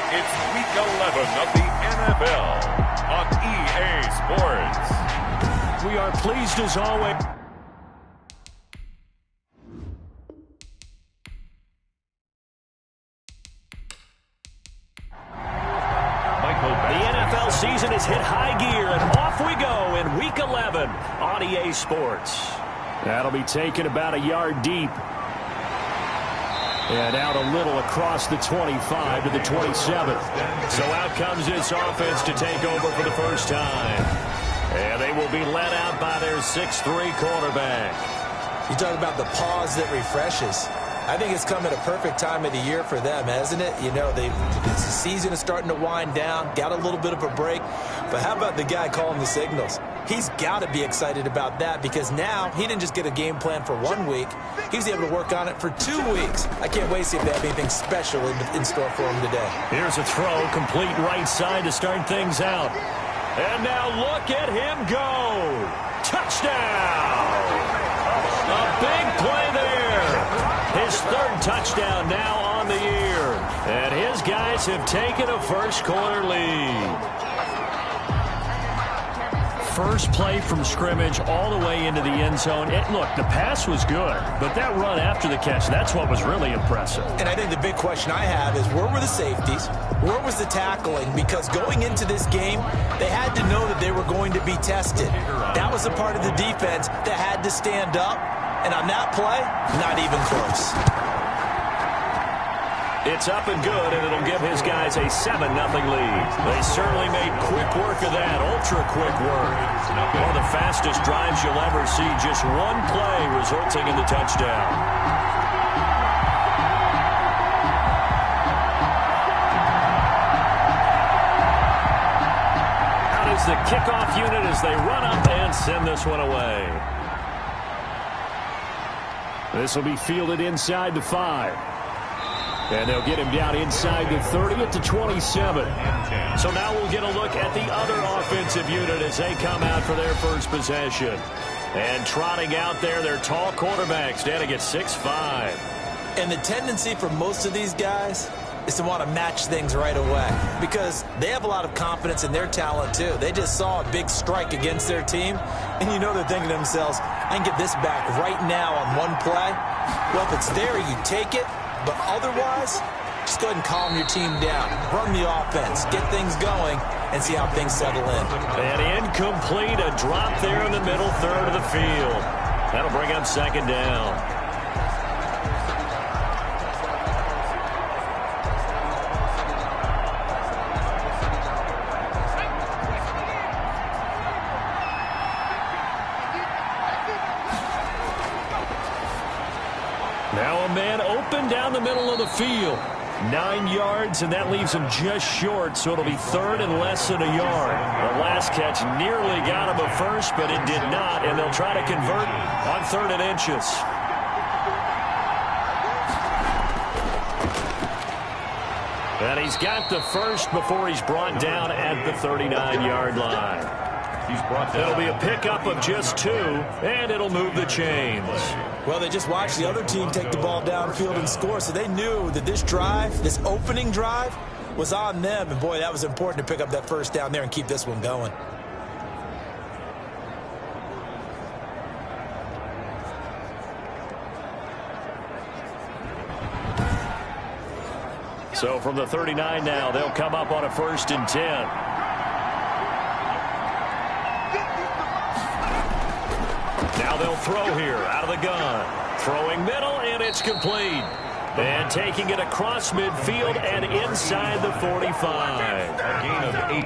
It's Week 11 of the NFL on EA Sports. We are pleased as always. The NFL season has hit high gear, and off we go in Week 11 on EA Sports. That'll be taken about a yard deep. And out a little across the 25 to the 27. So out comes this offense to take over for the first time. And they will be led out by their 6'3" quarterback. You talk about the pause that refreshes. I think it's come at a perfect time of the year for them, hasn't it? You know, the season is starting to wind down, got a little bit of a break. But how about the guy calling the signals? He's got to be excited about that because now he didn't just get a game plan for 1 week. He was able to work on it for 2 weeks. I can't wait to see if they have anything special in store for him today. Here's a throw, complete right side to start things out. And now look at him go. Touchdown! A big play there. His third touchdown now on the year. And his guys have taken a first-quarter lead. First play from scrimmage all the way into the end zone. Look, the pass was good, but that run after the catch, that's what was really impressive. And I think the big question I have is where were the safeties? Where was the tackling? Because going into this game, they had to know that they were going to be tested. That was a part of the defense that had to stand up. And on that play, not even close. It's up and good, and it'll give his guys a 7-0 lead. They certainly made quick work of that, ultra-quick work. One of the fastest drives you'll ever see, just one play resulting in the touchdown. Out is the kickoff unit as they run up and send this one away. This will be fielded inside the 5. And they'll get him down inside the 30 at the 27. So now we'll get a look at the other offensive unit as they come out for their first possession. And trotting out there, their tall quarterback standing at 6'5". And the tendency for most of these guys is to want to match things right away because they have a lot of confidence in their talent too. They just saw a big strike against their team, and you know they're thinking to themselves, I can get this back right now on one play. Well, if it's there, you take it. But otherwise, just go ahead and calm your team down. Run the offense, get things going, and see how things settle in. And incomplete, a drop there in the middle third of the field. That'll bring up second down. Now a man open down the middle of the field. 9 yards, and that leaves him just short, so it'll be third and less than a yard. The last catch nearly got him a first, but it did not, and they'll try to convert on 3rd and inches. And he's got the first before he's brought down at the 39-yard line. It'll be a pickup of just 2, and it'll move the chains. Well, they just watched the other team take the ball downfield and score, so they knew that this drive, this opening drive, was on them. And, boy, that was important to pick up that first down there and keep this one going. So from the 39 now, they'll come up on a 1st and 10. Now they'll throw here out of the gun. Throwing middle, and it's complete. And taking it across midfield and inside the 45.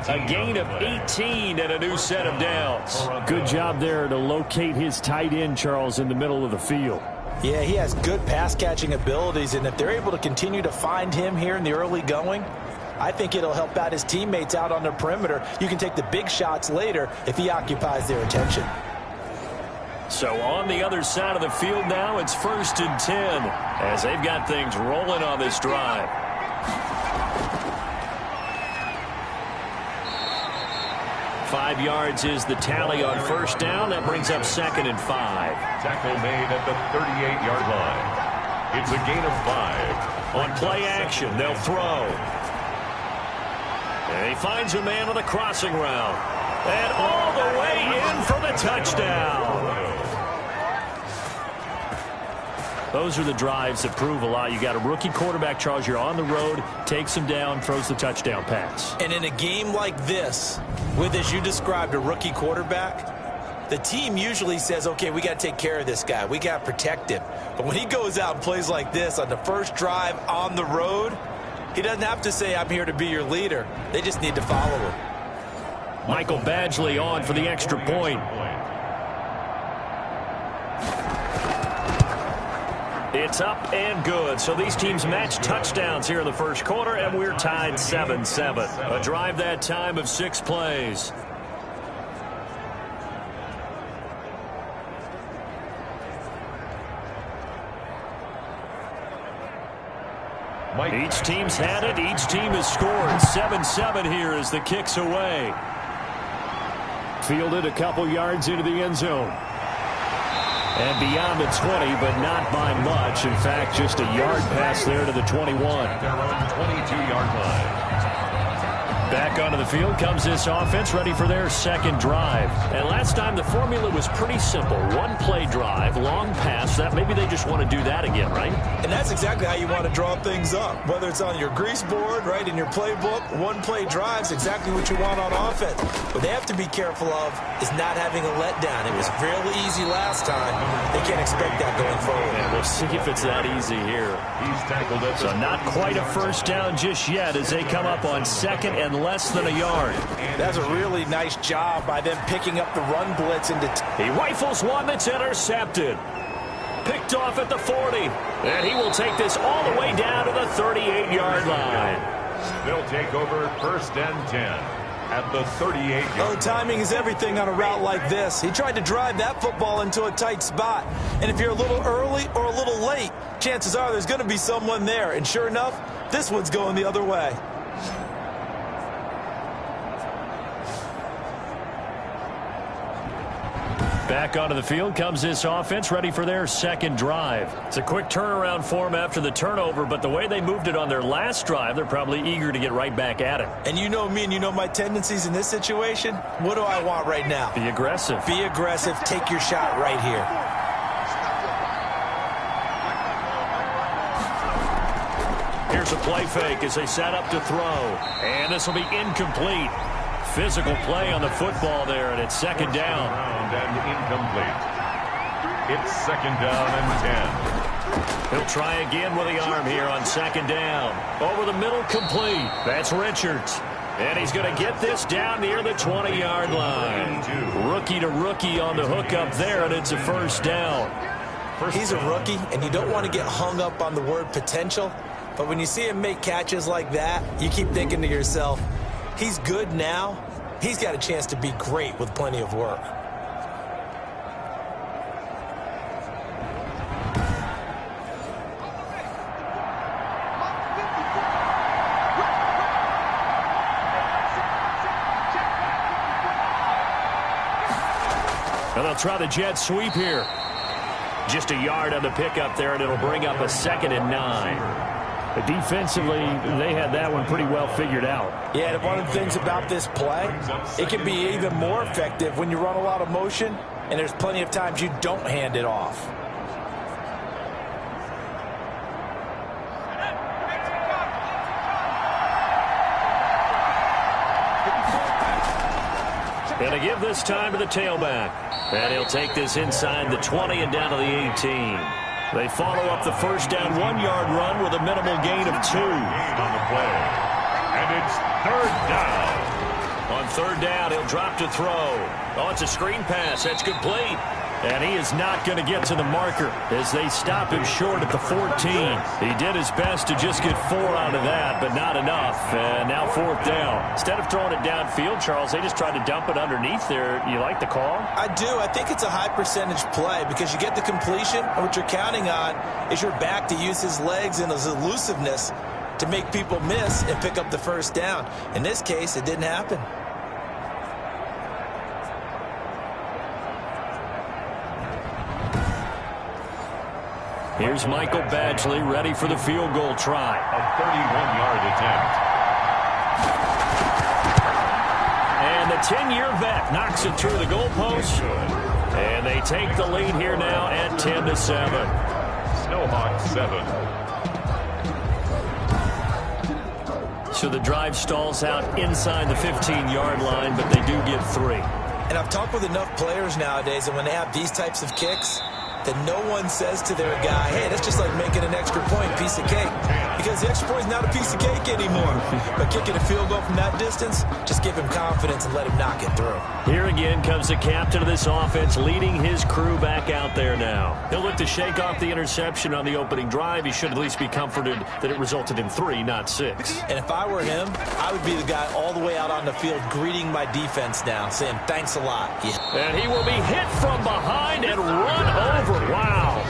A gain of 18 and a new set of downs. Good job there to locate his tight end, Charles, in the middle of the field. Yeah, he has good pass-catching abilities, and if they're able to continue to find him here in the early going, I think it'll help out his teammates out on the perimeter. You can take the big shots later if he occupies their attention. So on the other side of the field now, it's 1st and 10 as they've got things rolling on this drive. Five yards is the tally on first down. That brings up 2nd and 5. Tackle made at the 38-yard line. It's a gain of 5. On play action, they'll throw. He finds a man on the crossing route. And all the way in for the touchdown. Those are the drives that prove a lot. You got a rookie quarterback, Charles. You're on the road, takes him down, throws the touchdown pass. And in a game like this, with, as you described, a rookie quarterback, the team usually says, okay, we got to take care of this guy. We got to protect him. But when he goes out and plays like this on the first drive on the road, he doesn't have to say, I'm here to be your leader. They just need to follow him. Michael Badgley on for the extra point. It's up and good. So these teams match touchdowns here in the first quarter, and we're tied 7-7. A drive that time of 6 plays. Each team's had it. Each team has scored. 7-7 here as the kick's away. Fielded a couple yards into the end zone. And beyond the 20, but not by much. In fact, just a yard pass there to the 21. At their own 22-yard line. Back onto the field comes this offense, ready for their second drive. And last time the formula was pretty simple. One-play drive, long pass. That maybe they just want to do that again, right? And that's exactly how you want to draw things up. Whether it's on your grease board, right, in your playbook, one-play drive's exactly what you want on offense. What they have to be careful of is not having a letdown. It was fairly easy last time. They can't expect that going forward. Yeah, we'll see if it's that easy here. He's tackled at so not quite a first down just yet as they come up on second and less than a yard. That's a really nice job by them picking up the run blitz. He rifles one that's intercepted. Picked off at the 40. And he will take this all the way down to the 38-yard line. They'll take over first and 10 at the 38-yard line. Oh, timing is everything on a route like this. He tried to drive that football into a tight spot. And if you're a little early or a little late, chances are there's going to be someone there. And sure enough, this one's going the other way. Back onto the field comes this offense, ready for their second drive. It's a quick turnaround for them after the turnover, but the way they moved it on their last drive, they're probably eager to get right back at it. And you know me and you know my tendencies in this situation. What do I want right now? Be aggressive. Be aggressive. Take your shot right here. Here's a play fake as they set up to throw. And this will be incomplete. Physical play on the football there, and it's second down. And incomplete. It's second down and 10. He'll try again with the arm here on second down. Over the middle, complete. That's Richards. And he's going to get this down near the 20-yard line. Rookie to rookie on the hook up there, and it's a first down. He's a rookie, and you don't want to get hung up on the word potential. But when you see him make catches like that, you keep thinking to yourself, he's good now. He's got a chance to be great with plenty of work. And they'll try the jet sweep here. Just a yard on the pickup there, and it'll bring up a 2nd and 9. But defensively, they had that one pretty well figured out. Yeah, and one of the things about this play, it can be even more effective when you run a lot of motion, and there's plenty of times you don't hand it off. And to give this time to the tailback. And he'll take this inside the 20 and down to the 18. They follow up the first down 1-yard run with a minimal gain of 2. On the play. And it's third down. On third down, he'll drop to throw. Oh, it's a screen pass. That's complete. And he is not going to get to the marker as they stop him short at the 14. He did his best to just get 4 out of that, but not enough. And now fourth down. Instead of throwing it downfield, Charles, they just tried to dump it underneath there. You like the call? I do. I think it's a high percentage play because you get the completion, and what you're counting on is your back to use his legs and his elusiveness to make people miss and pick up the first down. In this case, it didn't happen. Here's Michael Badgley ready for the field goal try. A 31-yard attempt. 10-year vet knocks it through the goalpost. And they take the lead here now at 10-7. Snowhawks 7. So the drive stalls out inside the 15-yard line, but they do get 3. And I've talked with enough players nowadays, and when they have these types of kicks, that no one says to their guy, hey, that's just like making an extra point, piece of cake. Because the extra point is not a piece of cake anymore. But kicking a field goal from that distance, just give him confidence and let him knock it through. Here again comes the captain of this offense, leading his crew back out there now. He'll look to shake off the interception on the opening drive. He should at least be comforted that it resulted in 3, not 6. And if I were him, I would be the guy all the way out on the field greeting my defense now, saying thanks a lot. Yeah. And he will be hit from behind and run over. Wow.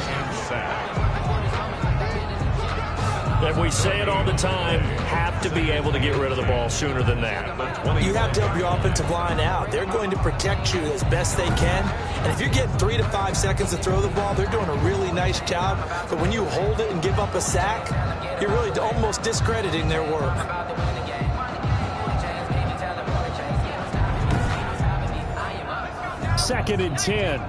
And we say it all the time, have to be able to get rid of the ball sooner than that. You have to help your offensive line out. They're going to protect you as best they can. And if you're getting 3 to 5 seconds to throw the ball, they're doing a really nice job. But when you hold it and give up a sack, you're really almost discrediting their work. Second and 10.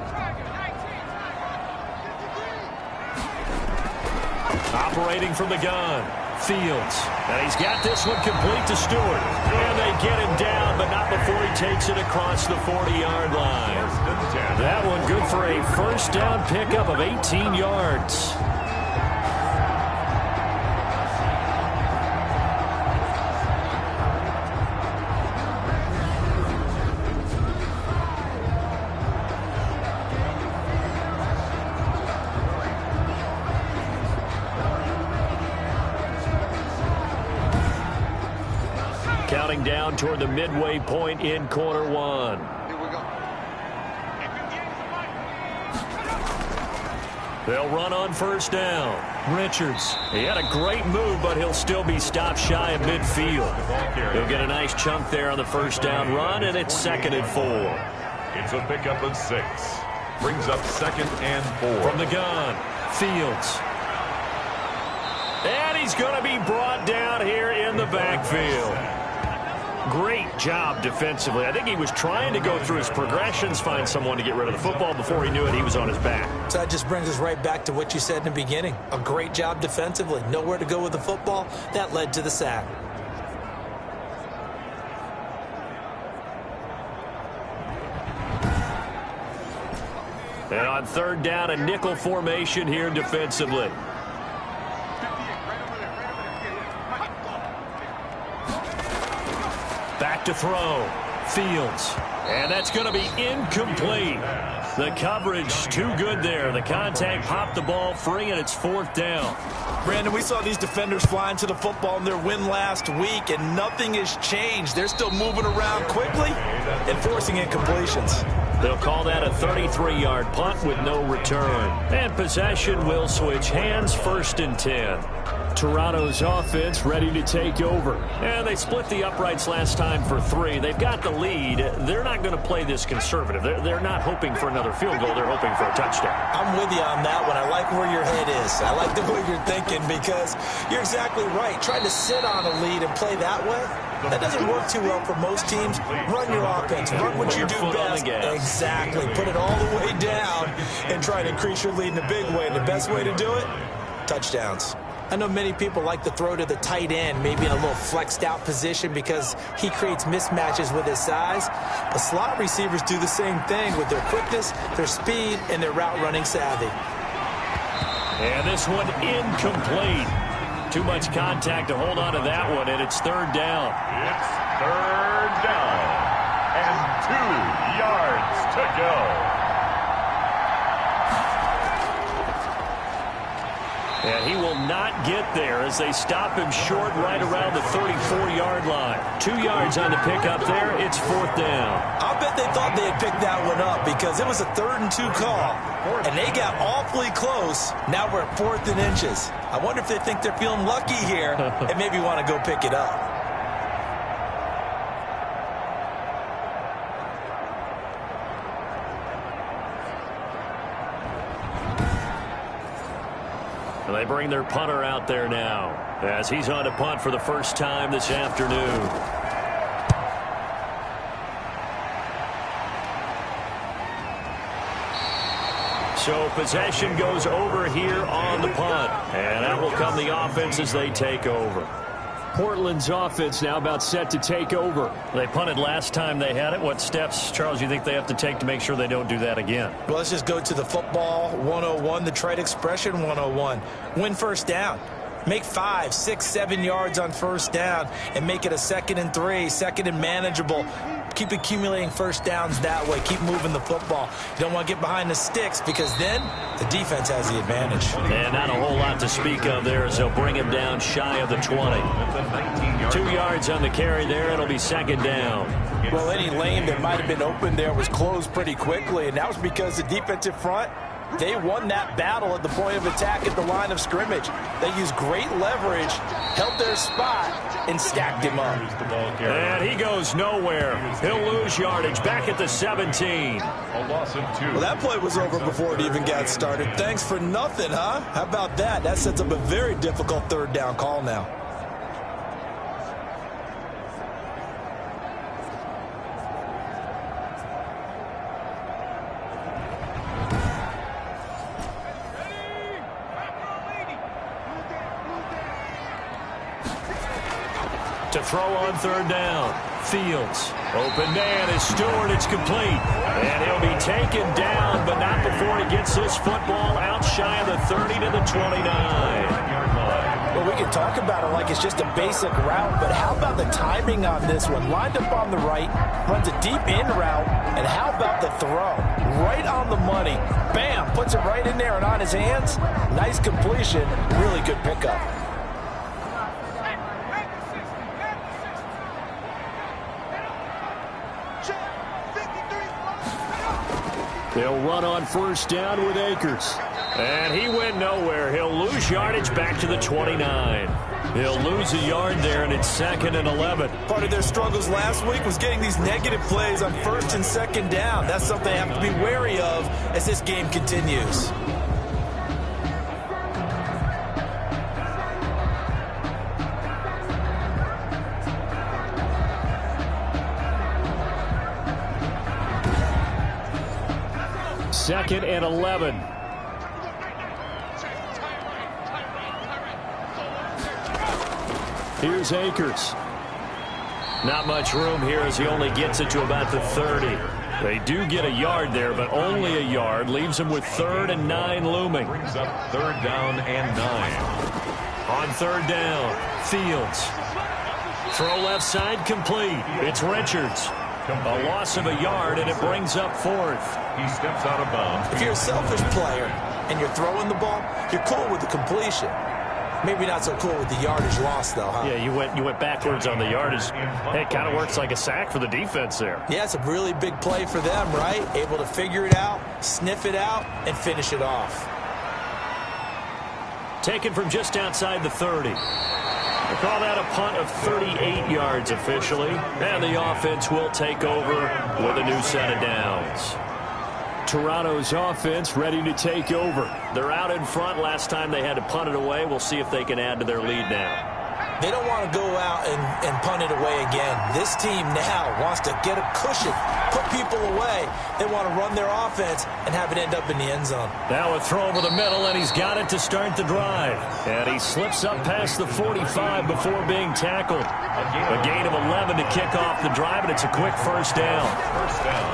Operating from the gun, Fields. And he's got this one complete to Stewart. And they get him down, but not before he takes it across the 40-yard line. That one good for a first down pickup of 18 yards. Counting down toward the midway point in quarter 1. They'll run on first down. Richards. He had a great move, but he'll still be stopped shy of midfield. He'll get a nice chunk there on the first down run, and it's 2nd and 4. It's a pickup of 6. Brings up 2nd and 4. From the gun, Fields. And he's going to be brought down here in the backfield. Great job defensively. I think he was trying to go through his progressions, find someone to get rid of the football. Before he knew it, he was on his back. So that just brings us right back to what you said in the beginning. A great job defensively. Nowhere to go with the football. That led to the sack. And on third down, a nickel formation here defensively. Back to throw. Fields. And that's going to be incomplete. The coverage too good there. The contact popped the ball free, and it's 4th down. Brandon, we saw these defenders flying to the football in their win last week, and nothing has changed. They're still moving around quickly and forcing incompletions. They'll call that a 33-yard punt with no return. And possession will switch hands, 1st and 10. Toronto's offense ready to take over. And they split the uprights last time for 3. They've got the lead. They're not going to play this conservative. They're not hoping for another field goal. They're hoping for a touchdown. I'm with you on that one. I like where your head is. I like the way you're thinking because you're exactly right. Trying to sit on a lead and play that way, that doesn't work too well for most teams. Run your offense. Run what you do best. Exactly. Put it all the way down and try to increase your lead in a big way. And the best way to do it, touchdowns. I know many people like to throw to the tight end, maybe in a little flexed out position because he creates mismatches with his size. But slot receivers do the same thing with their quickness, their speed, and their route running savvy. And this one incomplete. Too much contact to hold on to that one, and it's 3rd down. It's 3rd down and 2 yards to go. And he will not get there as they stop him short right around the 34-yard line. 2 yards on the pickup there. It's 4th down. I'll bet they thought they had picked that one up because it was a 3rd and 2 call. And they got awfully close. Now we're at 4th and inches. I wonder if they think they're feeling lucky here and maybe want to go pick it up. They bring their punter out there now as he's on to punt for the first time this afternoon. So possession goes over here on the punt. And out will come the offense as they take over. Portland's offense now about set to take over. They punted last time they had it. What steps, Charles, you think they have to take to make sure they don't do that again? Well, let's just go to the football 101, the trade expression 101. Win first down. Make 5, 6, 7 yards on first down and make it a 2nd and 3, 2nd and manageable. Keep accumulating first downs that way. Keep moving the football. You don't want to get behind the sticks because then the defense has the advantage. And not a whole lot to speak of there as they'll bring him down shy of the 20. 2 yards on the carry there. It'll be 2nd down. Well, any lane that might have been open there was closed pretty quickly, and that was because the defensive front, they won that battle at the point of attack at the line of scrimmage. They used great leverage, held their spot, and stacked him up. And he goes nowhere. He'll lose yardage back at the 17. Well, that play was over before it even got started. Thanks for nothing, huh? How about that? That sets up a very difficult 3rd down call now. To throw on 3rd down. Fields. Open man is Stewart. It's complete. And he'll be taken down, but not before he gets this football out shy of the 30 to the 29. Well, we can talk about it like it's just a basic route, but how about the timing on this one? Lined up on the right, runs a deep in route, and how about the throw? Right on the money. Bam! Puts it right in there and on his hands. Nice completion. Really good pickup. They'll run on first down with Akers. And he went nowhere. He'll lose yardage back to the 29. He'll lose a yard there, and it's 2nd and 11. Part of their struggles last week was getting these negative plays on 1st and 2nd down. That's something they have to be wary of as this game continues. Second and 11. Here's Akers. Not much room here as he only gets it to about the 30. They do get a yard there, but only a yard. Leaves him with 3rd and 9 looming. Brings up 3rd down and 9. On 3rd down, Fields. Throw left side complete. It's Richards. A loss of a yard, and it brings up 4th. He steps out of bounds. If you're a selfish player and you're throwing the ball, you're cool with the completion. Maybe not so cool with the yardage loss, though, huh? Yeah, you went backwards on the yardage. It kind of works like a sack for the defense there. Yeah, it's a really big play for them, right? Able to figure it out, sniff it out, and finish it off. Taken from just outside the 30. They call that a punt of 38 yards officially. And the offense will take over with a new set of downs. Toronto's offense ready to take over. They're out in front. Last time they had to punt it away. We'll see if they can add to their lead now. They don't want to go out and punt it away again. This team now wants to get a cushion, put people away. They want to run their offense and have it end up in the end zone. Now a throw over the middle, and he's got it to start the drive. And he slips up past the 45 before being tackled. A gain of 11 to kick off the drive, and it's a quick first down. First down.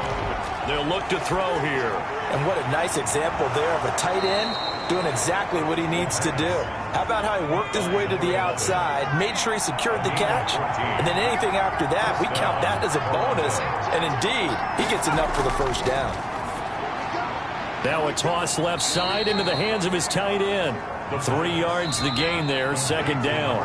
They'll look to throw here. And what a nice example there of a tight end doing exactly what he needs to do. How about how he worked his way to the outside, made sure he secured the catch, and then anything after that, we count that as a bonus, and indeed, he gets enough for the first down. Now a toss left side into the hands of his tight end. 3 yards the gain there, 2nd down.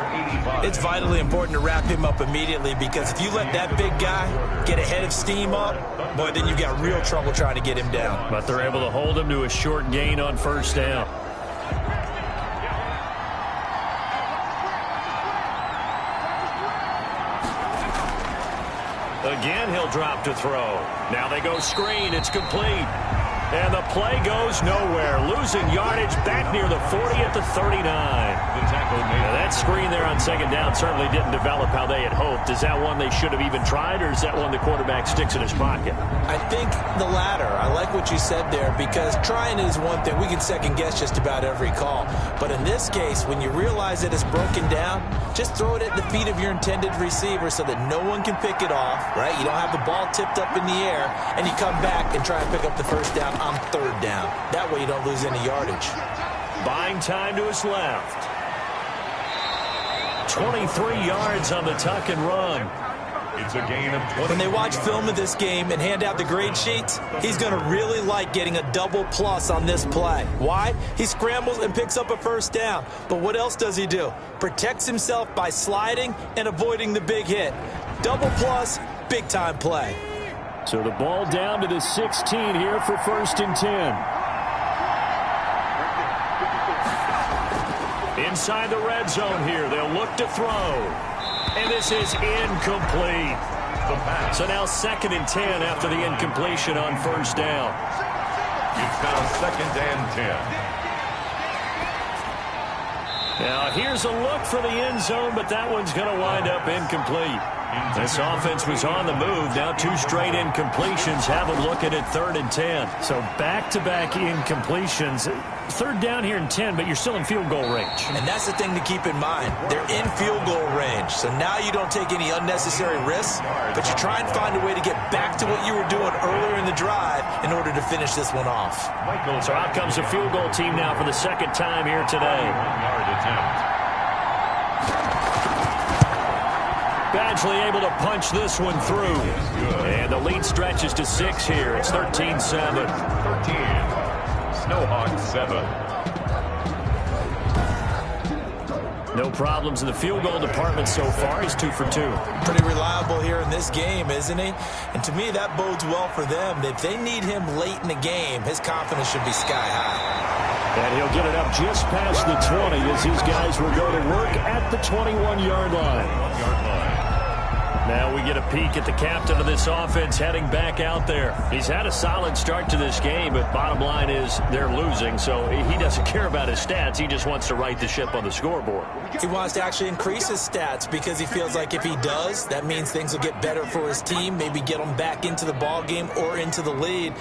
It's vitally important to wrap him up immediately because if you let that big guy get ahead of steam up, boy, then you've got real trouble trying to get him down. But they're able to hold him to a short gain on first down. Again, he'll drop to throw. Now they go screen. It's complete. And the play goes nowhere. Losing yardage back near the 40 at the 39. The tackle Now, that screen there on second down certainly didn't develop how they had hoped. Is that one they should have even tried, or is that one the quarterback sticks in his pocket? I think the latter. I like what you said there, because trying is one thing. We can second-guess just about every call. But in this case, when you realize that it's broken down, just throw it at the feet of your intended receiver so that no one can pick it off, right? You don't have the ball tipped up in the air, and you come back and try and pick up the first down on third down. That way you don't lose any yardage. Buying time to his left. 23 yards on the tuck and run. It's a gain of 20. When they watch film of this game and hand out the grade sheets, he's going to really like getting a double plus on this play. Why? He scrambles and picks up a first down. But what else does he do? Protects himself by sliding and avoiding the big hit. Double plus, big-time play. So the ball down to the 16 here for 1st and 10. Inside the red zone here, they'll look to throw. And this is incomplete. So now 2nd and 10 after the incompletion on first down. It's now 2nd and 10. Now here's a look for the end zone, but that one's going to wind up incomplete. This offense was on the move. Now 2 straight incompletions have them looking at 3rd and 10. So back-to-back incompletions. 3rd down here and 10, but you're still in field goal range. And that's the thing to keep in mind. They're in field goal range. So now you don't take any unnecessary risks, but you try and find a way to get back to what you were doing earlier in the drive in order to finish this one off. So out comes a field goal team now for the 2nd time here today. 1-yard attempt. Badgley able to punch this one through. And the lead stretches to 6 here. It's 13-7. 13. Snowhawks 7. No problems in the field goal department so far. He's 2 for 2. Pretty reliable here in this game, isn't he? And to me, that bodes well for them. If they need him late in the game, his confidence should be sky high. And he'll get it up just past the 20 as his guys will go to work at the 21-yard line. Now we get a peek at the captain of this offense heading back out there. He's had a solid start to this game, but bottom line is they're losing, so he doesn't care about his stats. He just wants to right the ship on the scoreboard. He wants to actually increase his stats because he feels like if he does, that means things will get better for his team, maybe get them back into the ball game or into the lead.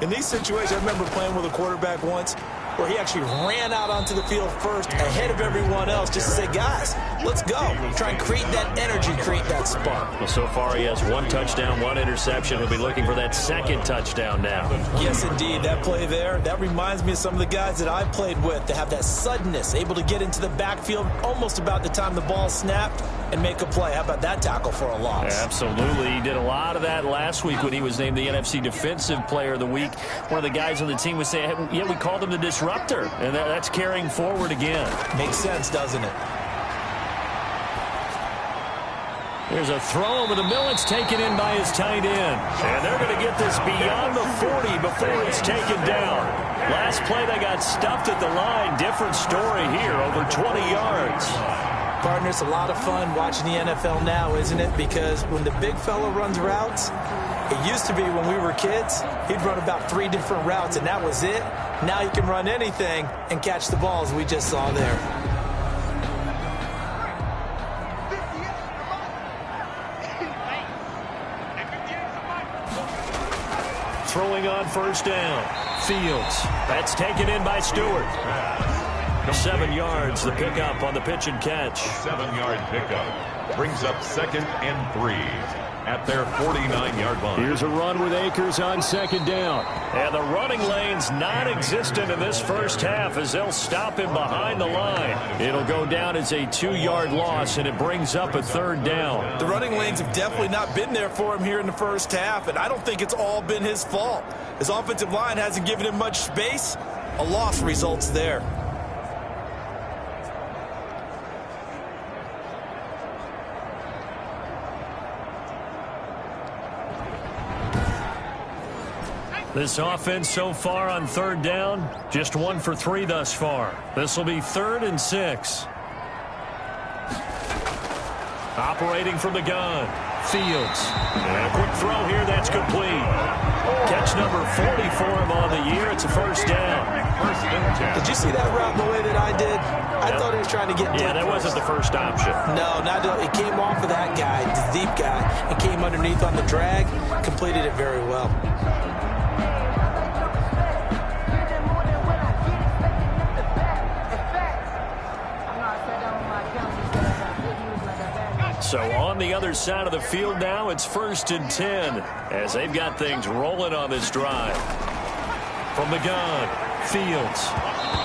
In these situations, I remember playing with a quarterback once where he actually ran out onto the field first ahead of everyone else just to say, guys, let's go. Try and create that energy, create that spark. Well, so far he has 1 touchdown, 1 interception. He'll be looking for that 2nd touchdown now. Yes, indeed. That play there, that reminds me of some of the guys that I played with to have that suddenness, able to get into the backfield almost about the time the ball snapped and make a play. How about that tackle for a loss? Absolutely. He did a lot of that last week when he was named the NFC Defensive Player of the Week. One of the guys on the team was saying, hey, yeah, we called him the disruptor, and that's carrying forward again. Makes sense, doesn't it? There's a throw over the middle. It's taken in by his tight end. And they're going to get this beyond the 40 before it's taken down. Last play, they got stuffed at the line. Different story here, over 20 yards. Partner, it's a lot of fun watching the NFL now, isn't it? Because when the big fella runs routes, it used to be when we were kids, he'd run about 3 different routes, and that was it. Now he can run anything and catch the balls we just saw there. Throwing on first down. Fields. That's taken in by Stewart. 7 yards, the pickup on the pitch and catch. 7-yard pickup brings up 2nd and 3 at their 49-yard line. Here's a run with Akers on 2nd down. And the running lane's non-existent in this first half as they'll stop him behind the line. It'll go down as a 2-yard loss, and it brings up a 3rd down. The running lanes have definitely not been there for him here in the first half, and I don't think it's all been his fault. His offensive line hasn't given him much space. A loss results there. This offense so far on 3rd down, just 1 for 3 thus far. This will be 3rd and 6. Operating from the gun, Fields. And a quick throw here, that's complete. Catch number 40 for him on the year. It's a first down. Did you see that route the way that I did? I thought he was trying to get Yeah, that wasn't the first option. No, it came off of that guy, the deep guy, and came underneath on the drag. Completed it very well. So on the other side of the field now, it's 1st and 10 as they've got things rolling on this drive. From the gun, Fields.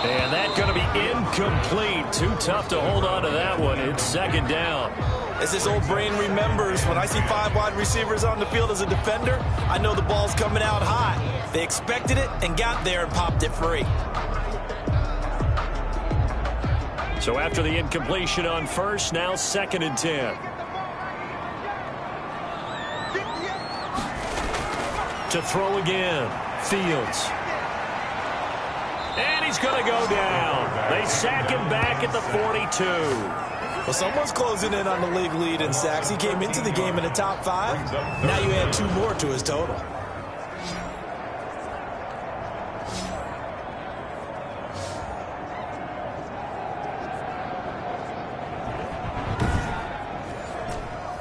And that's going to be incomplete. Too tough to hold on to that one. It's 2nd down. As his old brain remembers, when I see 5 wide receivers on the field as a defender, I know the ball's coming out hot. They expected it and got there and popped it free. So after the incompletion on first, now 2nd and 10. To throw again, Fields. And he's going to go down. They sack him back at the 42. Well, someone's closing in on the league lead in sacks. He came into the game in the top 5. Now you add 2 more to his total.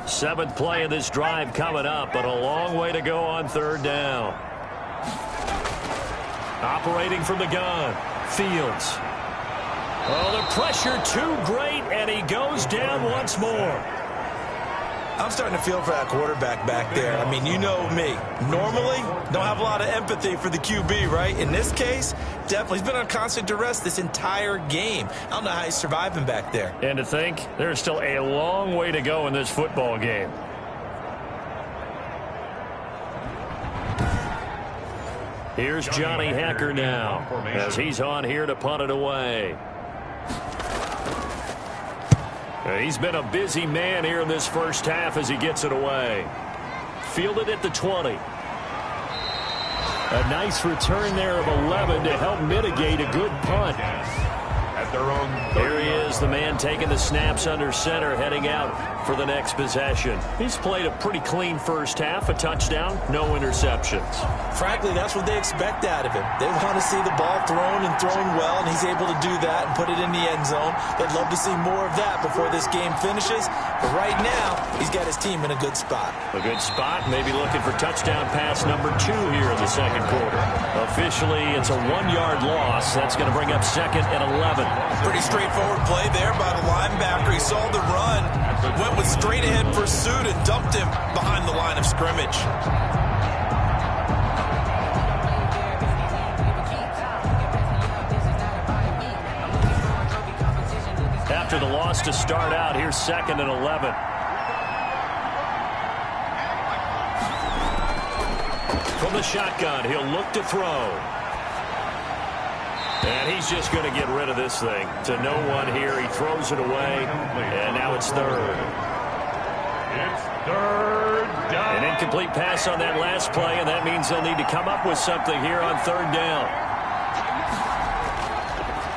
Seventh play of this drive coming up, but a long way to go on 3rd down. Operating from the gun, Fields. Oh, the pressure too great, and he goes down once more. I'm starting to feel for that quarterback back there. I mean, you know me. Normally, don't have a lot of empathy for the QB, right? In this case, definitely. He's been on constant duress this entire game. I don't know how he's surviving back there. And to think, there's still a long way to go in this football game. Here's Johnny Hacker now, as he's on here to punt it away. He's been a busy man here in this first half as he gets it away. Fielded at the 20. A nice return there of 11 to help mitigate a good punt. Here he is, the man taking the snaps under center, heading out for the next possession. He's played a pretty clean first half, a touchdown, no interceptions. Frankly, that's what they expect out of him. They want to see the ball thrown and thrown well, and he's able to do that and put it in the end zone. They'd love to see more of that before this game finishes. But right now, he's got his team in a good spot. A good spot, maybe looking for touchdown pass number 2 here in the 2nd quarter. Officially, it's a 1-yard loss. That's going to bring up 2nd and 11. Pretty straightforward play there by the linebacker. He saw the run, went with straight-ahead pursuit, and dumped him behind the line of scrimmage. After the loss to start out, here's 2nd and 11. From the shotgun, he'll look to throw. And he's just going to get rid of this thing. To no one here. He throws it away. And now it's 3rd. It's 3rd down. An incomplete pass on that last play, and that means they'll need to come up with something here on 3rd down.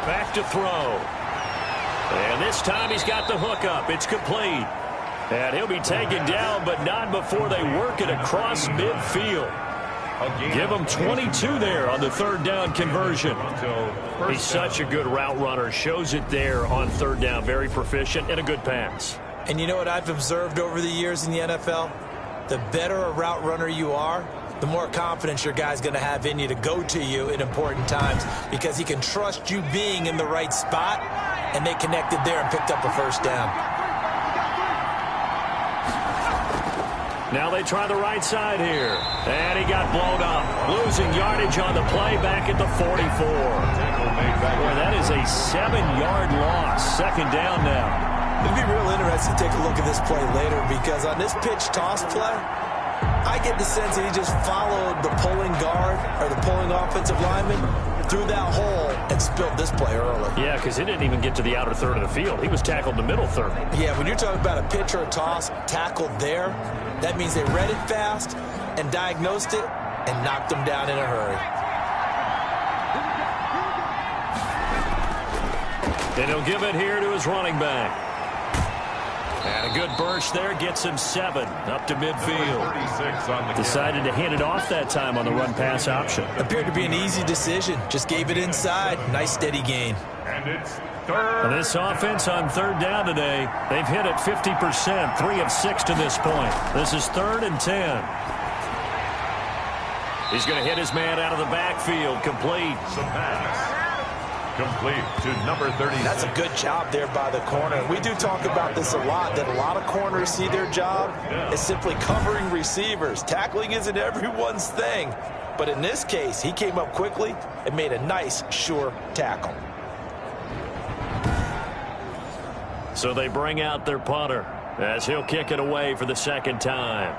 Back to throw. And this time he's got the hook up. It's complete. And he'll be taken down, but not before they work it across midfield. Give him 22 there on the 3rd down conversion. He's such a good route runner. Shows it there on 3rd down. Very proficient and a good pass. And you know what I've observed over the years in the NFL? The better a route runner you are, the more confidence your guy's going to have in you to go to you in important times, because he can trust you being in the right spot, and they connected there and picked up a 1st down. Now they try the right side here. And he got blown up. Losing yardage on the play back at the 44. Boy, that is a 7-yard loss. 2nd down now. It'd be real interesting to take a look at this play later, because on this pitch toss play, I get the sense that he just followed the pulling guard or the pulling offensive lineman through that hole and spilled this play early. Yeah, because he didn't even get to the outer third of the field. He was tackled in the middle third. Yeah, when you're talking about a pitch or a toss tackled there, that means they read it fast and diagnosed it and knocked him down in a hurry. And he'll give it here to his running back. And a good burst there gets him 7 up to midfield. Decided to hand it off that time on the run-pass option. Appeared to be an easy decision. Just gave it inside. Nice steady gain. And it's third. This offense on third down today, they've hit it 50%, 3 of 6 to this point. This is 3rd and 10. He's going to hit his man out of the backfield. Complete. The pass. Complete to number 30. That's a good job there by the corner. We do talk about this a lot, that a lot of corners see their job as simply covering receivers. Tackling isn't everyone's thing. But in this case, he came up quickly and made a nice, sure tackle. So they bring out their punter as he'll kick it away for the second time.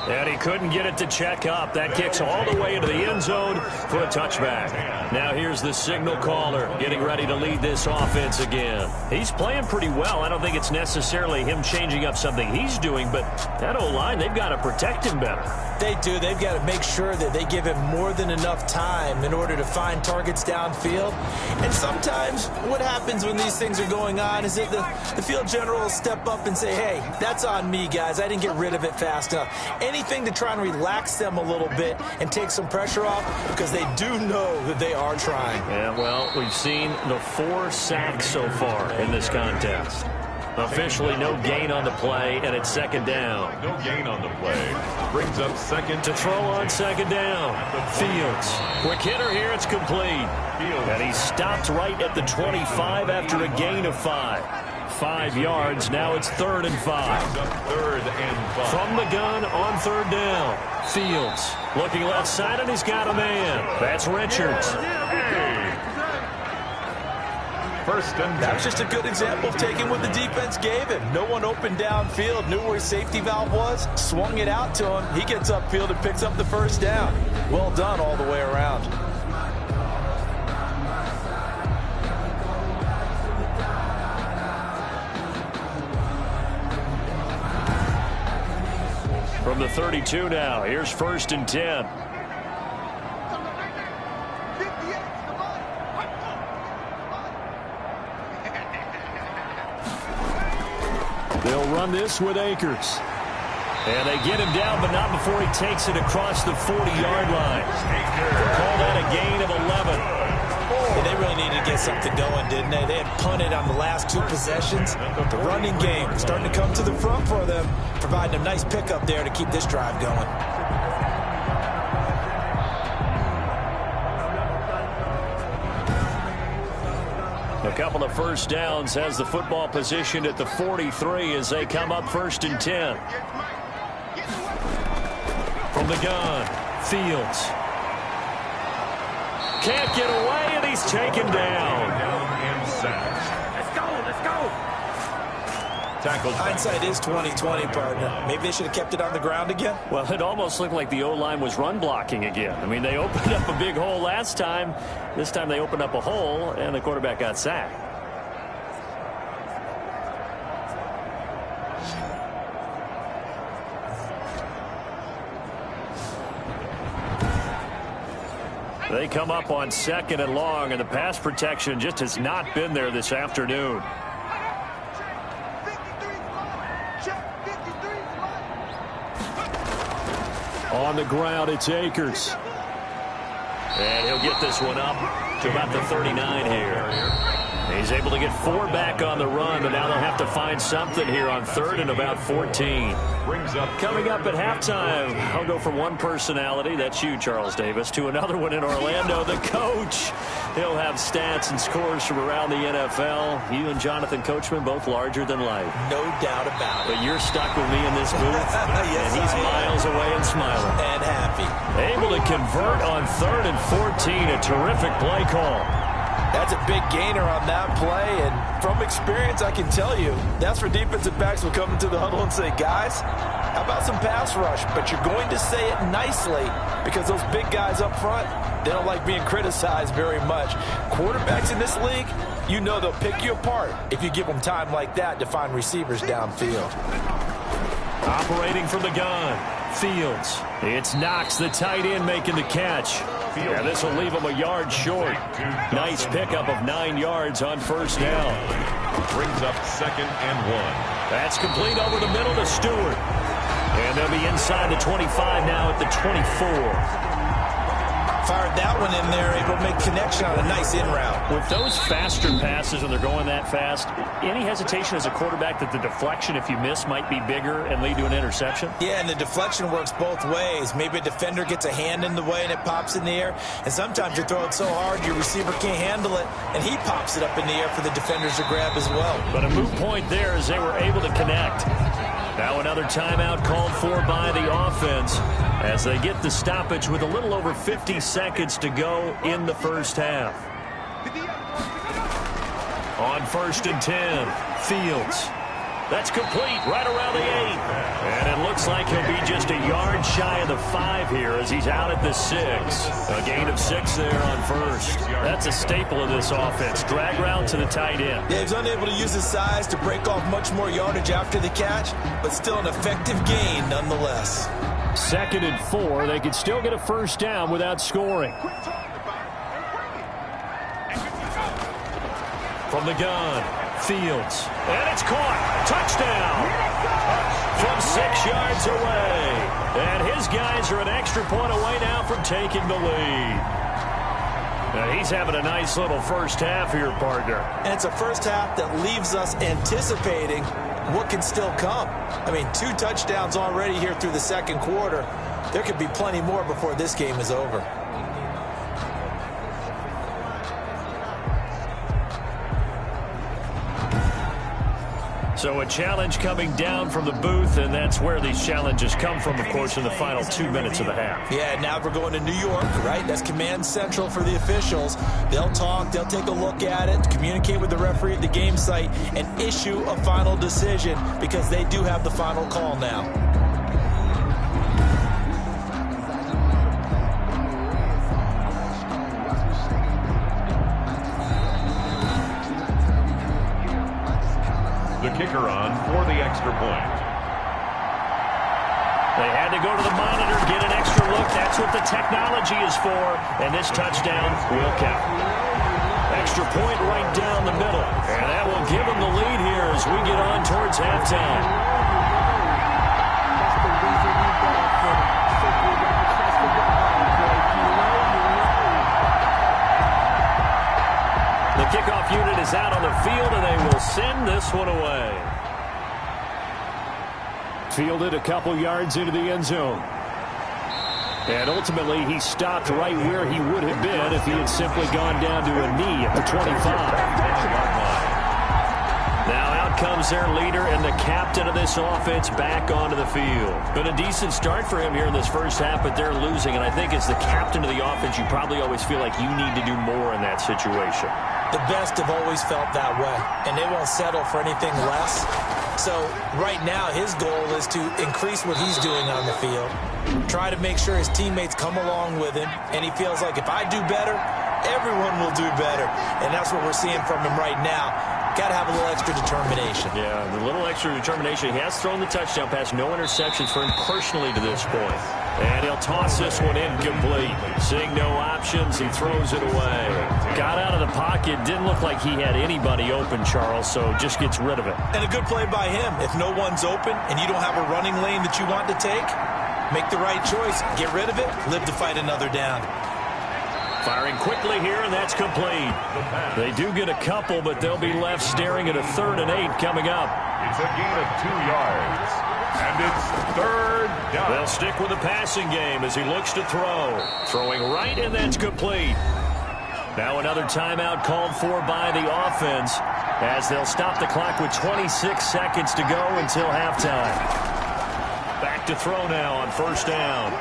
And he couldn't get it to check up. That kicks all the way into the end zone for a touchback. Now here's the signal caller getting ready to lead this offense again. He's playing pretty well. I don't think it's necessarily him changing up something he's doing, but that O-line, they've got to protect him better. They do. They've got to make sure that they give him more than enough time in order to find targets downfield. And sometimes what happens when these things are going on is that the field general will step up and say, hey, that's on me, guys. I didn't get rid of it fast enough. Anything to try and relax them a little bit and take some pressure off, because they do know that they are trying. Yeah, well, we've seen the 4 sacks so far in this contest. Officially no gain on the play, and it's second down. No gain on the play. Brings up second. To throw on second down. Fields. Quick hitter here. It's complete. And he stopped right at the 25 after a gain of 5. 5 yards. Now it's 3rd and 5. Third and 5. From the gun on third down. Fields looking left side, and he's got a man. That's Richards. First and 10. That was just a good example of taking what the defense gave him. No one open downfield, knew where his safety valve was, swung it out to him. He gets upfield and picks up the first down. Well done all the way around. From the 32 now, here's 1st and 10. They'll run this with Akers. And they get him down, but not before he takes it across the 40-yard line. Call that a gain of 11. Yeah, they really needed to get something going, didn't they? They had punted on the last 2 possessions. The running game starting to come to the front for them, providing a nice pickup there to keep this drive going. A couple of first downs has the football positioned at the 43 as they come up 1st and 10. From the gun, Fields. Can't get away, and he's taken down. Let's go. Tackles. Hindsight is 20/20, partner. Maybe they should have kept it on the ground again. Well, it almost looked like the O-line was run blocking again. I mean, they opened up a big hole last time. This time they opened up a hole, and the quarterback got sacked. They come up on 2nd and long, and the pass protection just has not been there this afternoon. On the ground, it's Akers. And he'll get this one up to about the 39 here. He's able to get 4 back on the run, but now they'll have to find something here on 3rd and about 14. Coming up at halftime, I'll go from one personality, that's you, Charles Davis, to another one in Orlando, the coach. He'll have stats and scores from around the NFL. You and Jonathan Coachman, both larger than life. No doubt about it. But you're stuck with me in this booth, Yes, and he's miles away and smiling. And happy. Able to convert on 3rd and 14, a terrific play call. That's a big gainer on that play, and from experience, I can tell you, that's where defensive backs will come into the huddle and say, guys, how about some pass rush? But you're going to say it nicely, because those big guys up front, they don't like being criticized very much. Quarterbacks in this league, you know they'll pick you apart if you give them time like that to find receivers downfield. Operating from the gun, Fields. It's Knox, the tight end, making the catch. Yeah, this will leave him a yard short. Nice pickup of 9 yards on first down. Brings up 2nd and 1. That's complete over the middle to Stewart. And they'll be inside the 25 now at the 24. Fired that one in there, able to make connection on a nice in route. With those faster passes and they're going that fast, any hesitation as a quarterback that the deflection, if you miss, might be bigger and lead to an interception? Yeah, and the deflection works both ways. Maybe a defender gets a hand in the way and it pops in the air. And sometimes you throw it so hard your receiver can't handle it, and he pops it up in the air for the defenders to grab as well. But a moot point there as they were able to connect. Now another timeout called for by the offense as they get the stoppage with a little over 50 seconds to go in the first half. On 1st and 10, Fields. That's complete right around the 8. And it looks like he'll be just a yard shy of the 5 here as he's out at the 6. A gain of 6 there on first. That's a staple of this offense. Drag route to the tight end. Yeah, he's unable to use his size to break off much more yardage after the catch, but still an effective gain nonetheless. 2nd and 4. They could still get a first down without scoring. From the gun, Fields. And it's caught. Touchdown. From 6 yards away. And his guys are an extra point away now from taking the lead. Now he's having a nice little first half here, partner. And it's a first half that leaves us anticipating what can still come. I mean, 2 touchdowns already here through the second quarter. There could be plenty more before this game is over. So a challenge coming down from the booth, and that's where these challenges come from, of course, in the final 2 minutes of the half. Yeah, now we're going to New York, right? That's command central for the officials. They'll talk, they'll take a look at it, communicate with the referee at the game site, and issue a final decision because they do have the final call now. The kicker on for the extra point. They had to go to the monitor, get an extra look. That's what the technology is for. And this touchdown will count. Extra point right down the middle. And that will give them the lead here as we get on towards halftime. The kickoff unit is out on the field, and they will send this one away. Fielded a couple yards into the end zone. And ultimately, he stopped right where he would have been if he had simply gone down to a knee at the 25. Now out comes their leader and the captain of this offense back onto the field. Been a decent start for him here in this first half, but they're losing. And I think as the captain of the offense, you probably always feel like you need to do more in that situation. The best have always felt that way, and they won't settle for anything less. So right now his goal is to increase what he's doing on the field, try to make sure his teammates come along with him, and he feels like if I do better, everyone will do better. And that's what we're seeing from him right now. Got to have a little extra determination. Yeah, a little extra determination. He has thrown the touchdown pass. No interceptions for him personally to this point. And he'll toss this one incomplete. Seeing no options, he throws it away. Got out of the pocket. Didn't look like he had anybody open, Charles, so just gets rid of it. And a good play by him. If no one's open and you don't have a running lane that you want to take, make the right choice. Get rid of it. Live to fight another down. Firing quickly here, and that's complete. They do get a couple, but they'll be left staring at a 3rd and 8 coming up. It's a gain of 2 yards. And it's 3rd down. They'll stick with the passing game as he looks to throw. Throwing right, and that's complete. Now another timeout called for by the offense as they'll stop the clock with 26 seconds to go until halftime. Back to throw now on 1st down.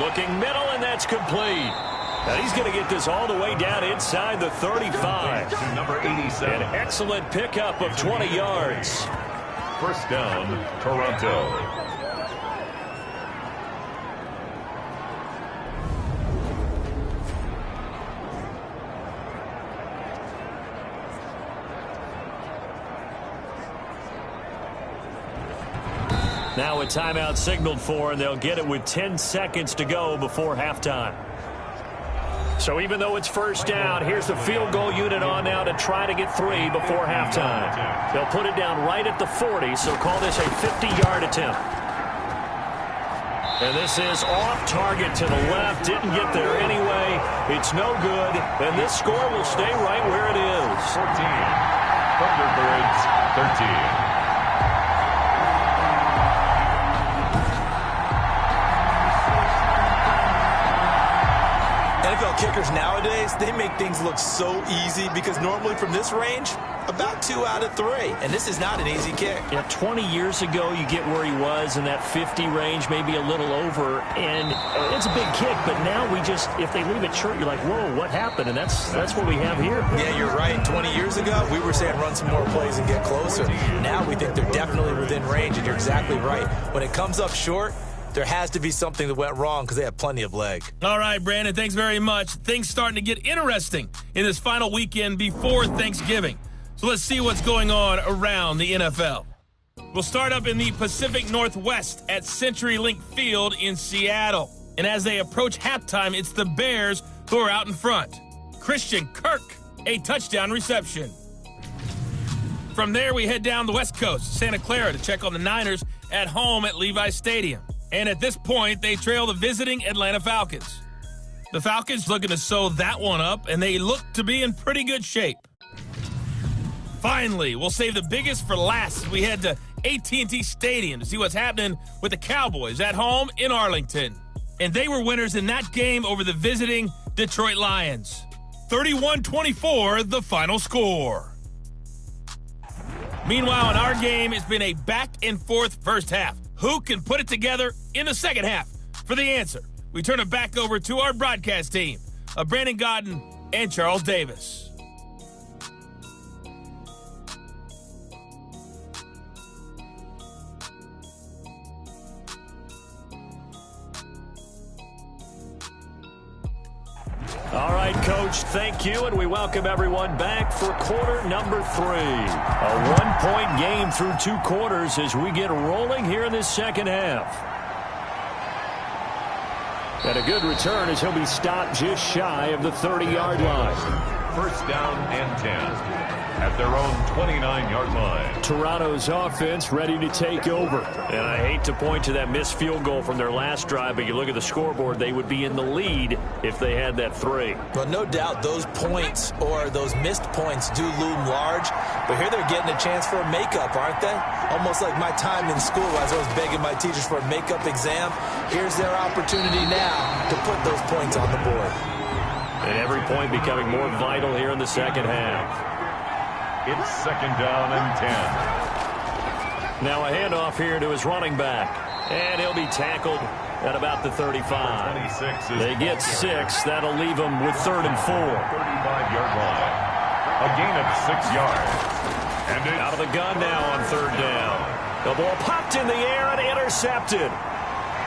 Looking middle, and that's complete. Now he's going to get this all the way down inside the 35. To number 87. An excellent pickup of 20 yards. 1st down, Toronto. Now a timeout signaled for, and they'll get it with 10 seconds to go before halftime. So even though it's first down, here's the field goal unit on now to try to get 3 before halftime. They'll put it down right at the 40, so call this a 50-yard attempt. And this is off target to the left. Didn't get there anyway. It's no good. And this score will stay right where it is. 14. Thunderbirds, 13. NFL kickers nowadays, they make things look so easy because normally from this range, about 2 out of 3. And this is not an easy kick. Yeah, 20 years ago, you get where he was in that 50 range, maybe a little over, and it's a big kick. But now we just, if they leave it short, you're like, whoa, what happened? And that's what we have here. Yeah, you're right. 20 years ago, we were saying run some more plays and get closer. Now we think they're definitely within range, and you're exactly right. When it comes up short, there has to be something that went wrong because they have plenty of leg. All right, Brandon, thanks very much. Things starting to get interesting in this final weekend before Thanksgiving. So let's see what's going on around the NFL. We'll start up in the Pacific Northwest at CenturyLink Field in Seattle. And as they approach halftime, it's the Bears who are out in front. Christian Kirk, a touchdown reception. From there, we head down the West Coast, Santa Clara, to check on the Niners at home at Levi Stadium. And at this point, they trail the visiting Atlanta Falcons. The Falcons looking to sew that one up, and they look to be in pretty good shape. Finally, we'll save the biggest for last as we head to AT&T Stadium to see what's happening with the Cowboys at home in Arlington. And they were winners in that game over the visiting Detroit Lions. 31-24, the final score. Meanwhile, in our game, it's been a back-and-forth first half. Who can put it together in the second half? For the answer, we turn it back over to our broadcast team of Brandon Godden and Charles Davis. All right, Coach, thank you, and we welcome everyone back for quarter number 3. A one-point game through 2 quarters as we get rolling here in this second half. And a good return as he'll be stopped just shy of the 30-yard line. First down and 10 at their own 29-yard line. Toronto's offense ready to take over. And I hate to point to that missed field goal from their last drive, but you look at the scoreboard, they would be in the lead if they had that 3. Well, no doubt those points or those missed points do loom large, but here they're getting a chance for a makeup, aren't they? Almost like my time in school as I was begging my teachers for a makeup exam. Here's their opportunity now to put those points on the board. And every point becoming more vital here in the second half. It's second down and 10. Now a handoff here to his running back. And he'll be tackled at about the 35. They get 6. That'll leave them with 3rd and 4. 35-yard line. A gain of 6 yards. And it's out of the gun now on 3rd down. The ball popped in the air and intercepted.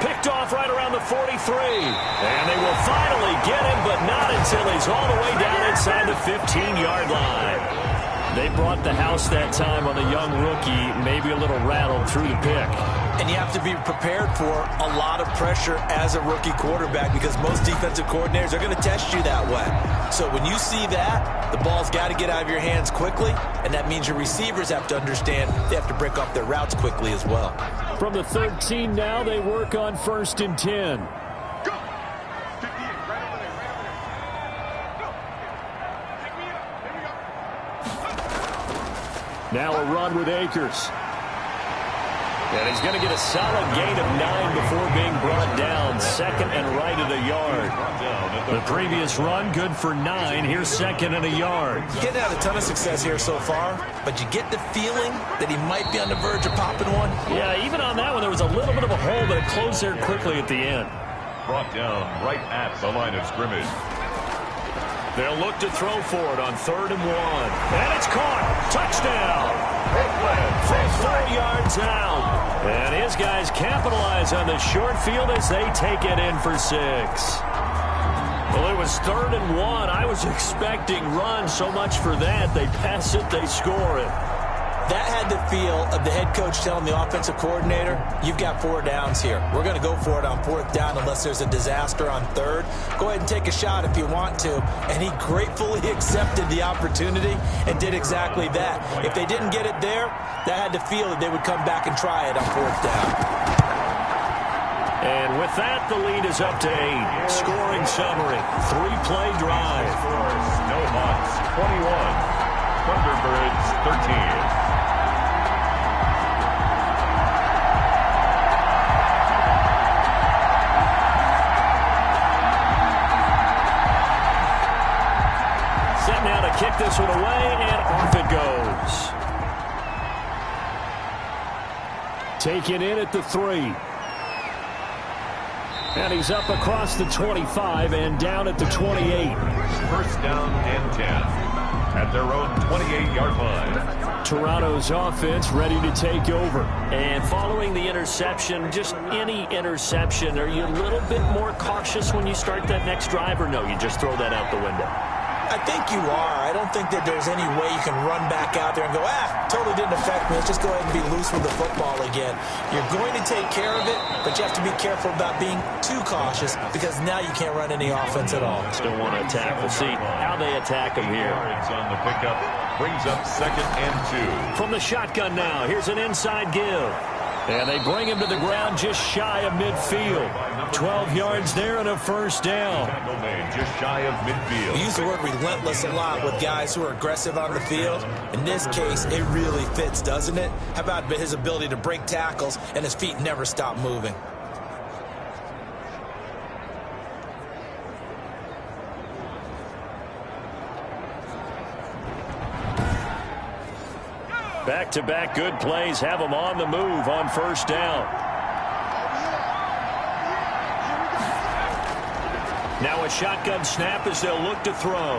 Picked off right around the 43. And they will finally get him, but not until he's all the way down inside the 15-yard line. They brought the house that time on the young rookie, maybe a little rattled through the pick. And you have to be prepared for a lot of pressure as a rookie quarterback because most defensive coordinators are going to test you that way. So when you see that, the ball's got to get out of your hands quickly, and that means your receivers have to understand they have to break off their routes quickly as well. From the 13 now, they work on 1st and 10. Now a run with Akers. And he's going to get a solid gain of 9 before being brought down. 2nd and right at a yard. The previous run, good for 9. Here's 2nd and a yard. He hasn't had a ton of success here so far, but you get the feeling that he might be on the verge of popping one. Yeah, even on that one, there was a little bit of a hole, but it closed there quickly at the end. Brought down right at the line of scrimmage. They'll look to throw for it on 3rd and 1. And it's caught. Touchdown. From 4 yards out. And his guys capitalize on the short field as they take it in for 6. Well, it was 3rd and 1. I was expecting run, so much for that. They pass it, they score it. That had the feel of the head coach telling the offensive coordinator, you've got 4 downs here. We're going to go for it on 4th down unless there's a disaster on 3rd. Go ahead and take a shot if you want to. And he gratefully accepted the opportunity and did exactly that. If they didn't get it there, that had the feel that they would come back and try it on 4th down. And with that, the lead is up to 8. Scoring summary, 3-play drive. Snow Hawks 21, Thunderbirds 13. Set now to kick this one away, and off it goes. Taken in at the 3. And he's up across the 25 and down at the 28. First down and 10 at their own 28-yard line. Toronto's offense ready to take over. And following the interception, just any interception, are you a little bit more cautious when you start that next drive, or no, you just throw that out the window? I think you are. I don't think that there's any way you can run back out there and go, totally didn't affect me. Let's just go ahead and be loose with the football again. You're going to take care of it, but you have to be careful about being too cautious because now you can't run any offense at all. Still want to attack. We'll see how they attack him here. On the pickup brings up 2nd and 2. From the shotgun now, here's an inside give. And they bring him to the ground just shy of midfield. 12 yards there and a first down. Just shy of midfield. We use the word relentless a lot with guys who are aggressive on the field. In this case, it really fits, doesn't it? How about his ability to break tackles and his feet never stop moving? Back-to-back good plays have them on the move on first down. Now a shotgun snap as they'll look to throw.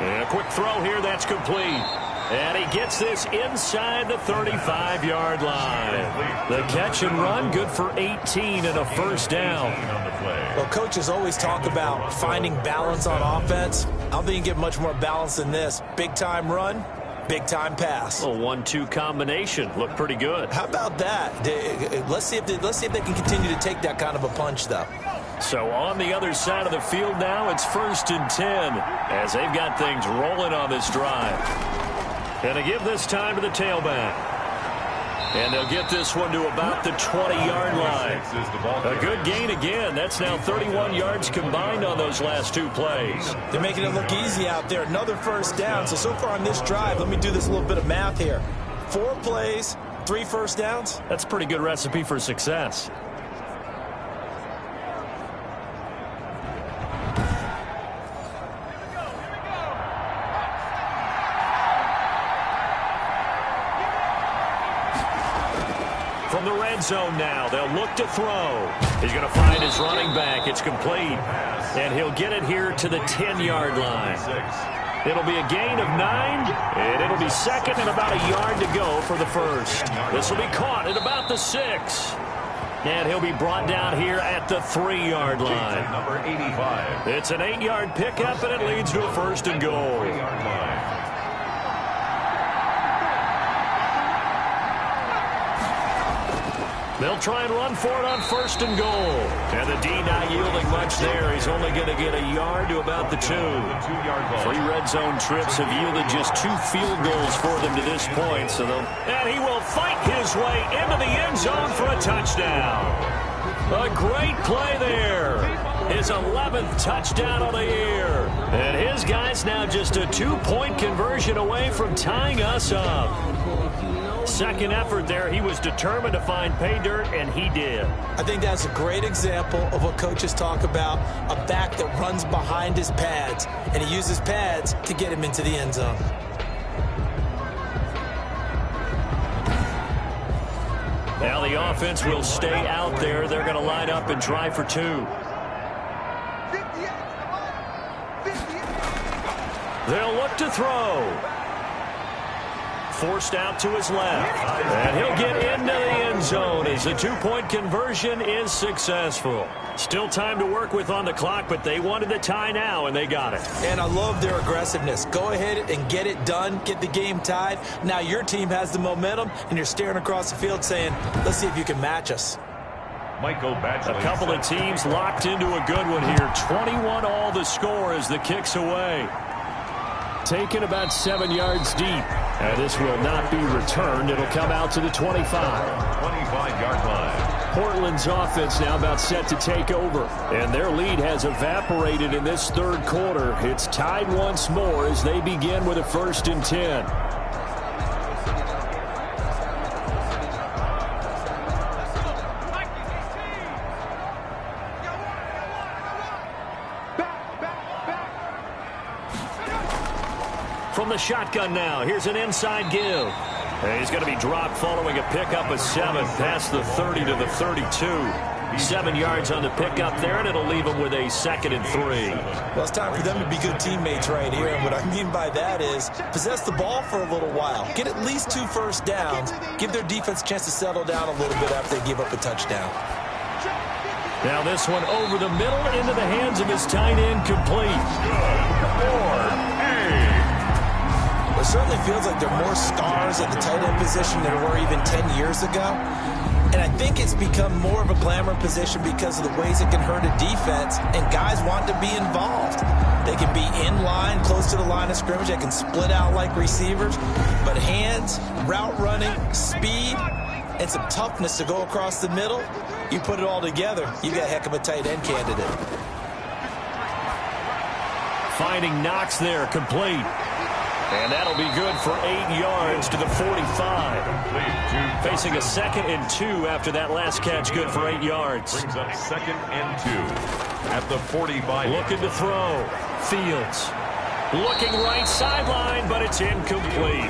And a quick throw here, that's complete. And he gets this inside the 35-yard line. The catch and run, good for 18 and a first down. Well, coaches always talk about finding balance on offense. I don't think you get much more balance than this. Big-time run, big-time pass. A 1-2 combination. Looked pretty good. How about that? Let's see if they can continue to take that kind of a punch, though. So on the other side of the field now, it's 1st and 10 as they've got things rolling on this drive. And to give this time to the tailback. And they'll get this one to about the 20-yard line. A good gain again. That's now 31 yards combined on those last 2 plays. They're making it look easy out there. Another first down. So far on this drive, let me do this little bit of math here. 4 plays, 3 first downs. That's a pretty good recipe for success. From the red zone now, they'll look to throw. He's going to find his running back. It's complete. And he'll get it here to the 10-yard line. It'll be a gain of 9, and it'll be 2nd and about a yard to go for the first. This will be caught at about the 6. And he'll be brought down here at the 3-yard line. Number 85. It's an 8-yard pickup, and it leads to a 1st and goal. They'll try and run for it on 1st and goal. And the D not yielding much there. He's only going to get a yard to about the 2. 3 red zone trips have yielded just 2 field goals for them to this point. And he will fight his way into the end zone for a touchdown. A great play there. His 11th touchdown of the year. And his guys now just a 2-point conversion away from tying us up. Second effort there. He was determined to find pay dirt, and he did. I think that's a great example of what coaches talk about, a back that runs behind his pads, and he uses pads to get him into the end zone. Now the offense will stay out there. They're going to line up and try for 2. They'll look to throw. forced out to his left. And he'll get into the end zone as the two-point conversion is successful. Still time to work with on the clock, but they wanted the tie now, and they got it. And I love their aggressiveness. Go ahead and get it done, get the game tied. Now your team has the momentum, and you're staring across the field saying, let's see if you can match us. A couple of teams locked into a good one here. 21 all the score as the kick's away. Taken about 7 yards deep. And this will not be returned. It'll come out to the 25. 25-yard line. Portland's offense now about set to take over. And their lead has evaporated in this third quarter. It's tied once more as they begin with a 1st and 10. From the shotgun now, here's an inside give. And he's going to be dropped following a pickup of 7 past the 30 to the 32. 7 yards on the pickup there, and it'll leave him with a 2nd and 3. Well, it's time for them to be good teammates right here. And what I mean by that is possess the ball for a little while. Get at least 2 first downs. Give their defense a chance to settle down a little bit after they give up a touchdown. Now this one over the middle into the hands of his tight end, complete. It certainly feels like there are more stars at the tight end position than there were even 10 years ago. And I think it's become more of a glamour position because of the ways it can hurt a defense, and guys want to be involved. They can be in line, close to the line of scrimmage. They can split out like receivers. But hands, route running, speed, and some toughness to go across the middle, you put it all together, you got a heck of a tight end candidate. Finding Knox there, complete. And that'll be good for 8 yards to the 45. Facing a 2nd and 2 after that last catch, good for 8 yards. Brings up 2nd and 2 at the 45. Looking to throw. Fields. Looking right sideline, but it's incomplete.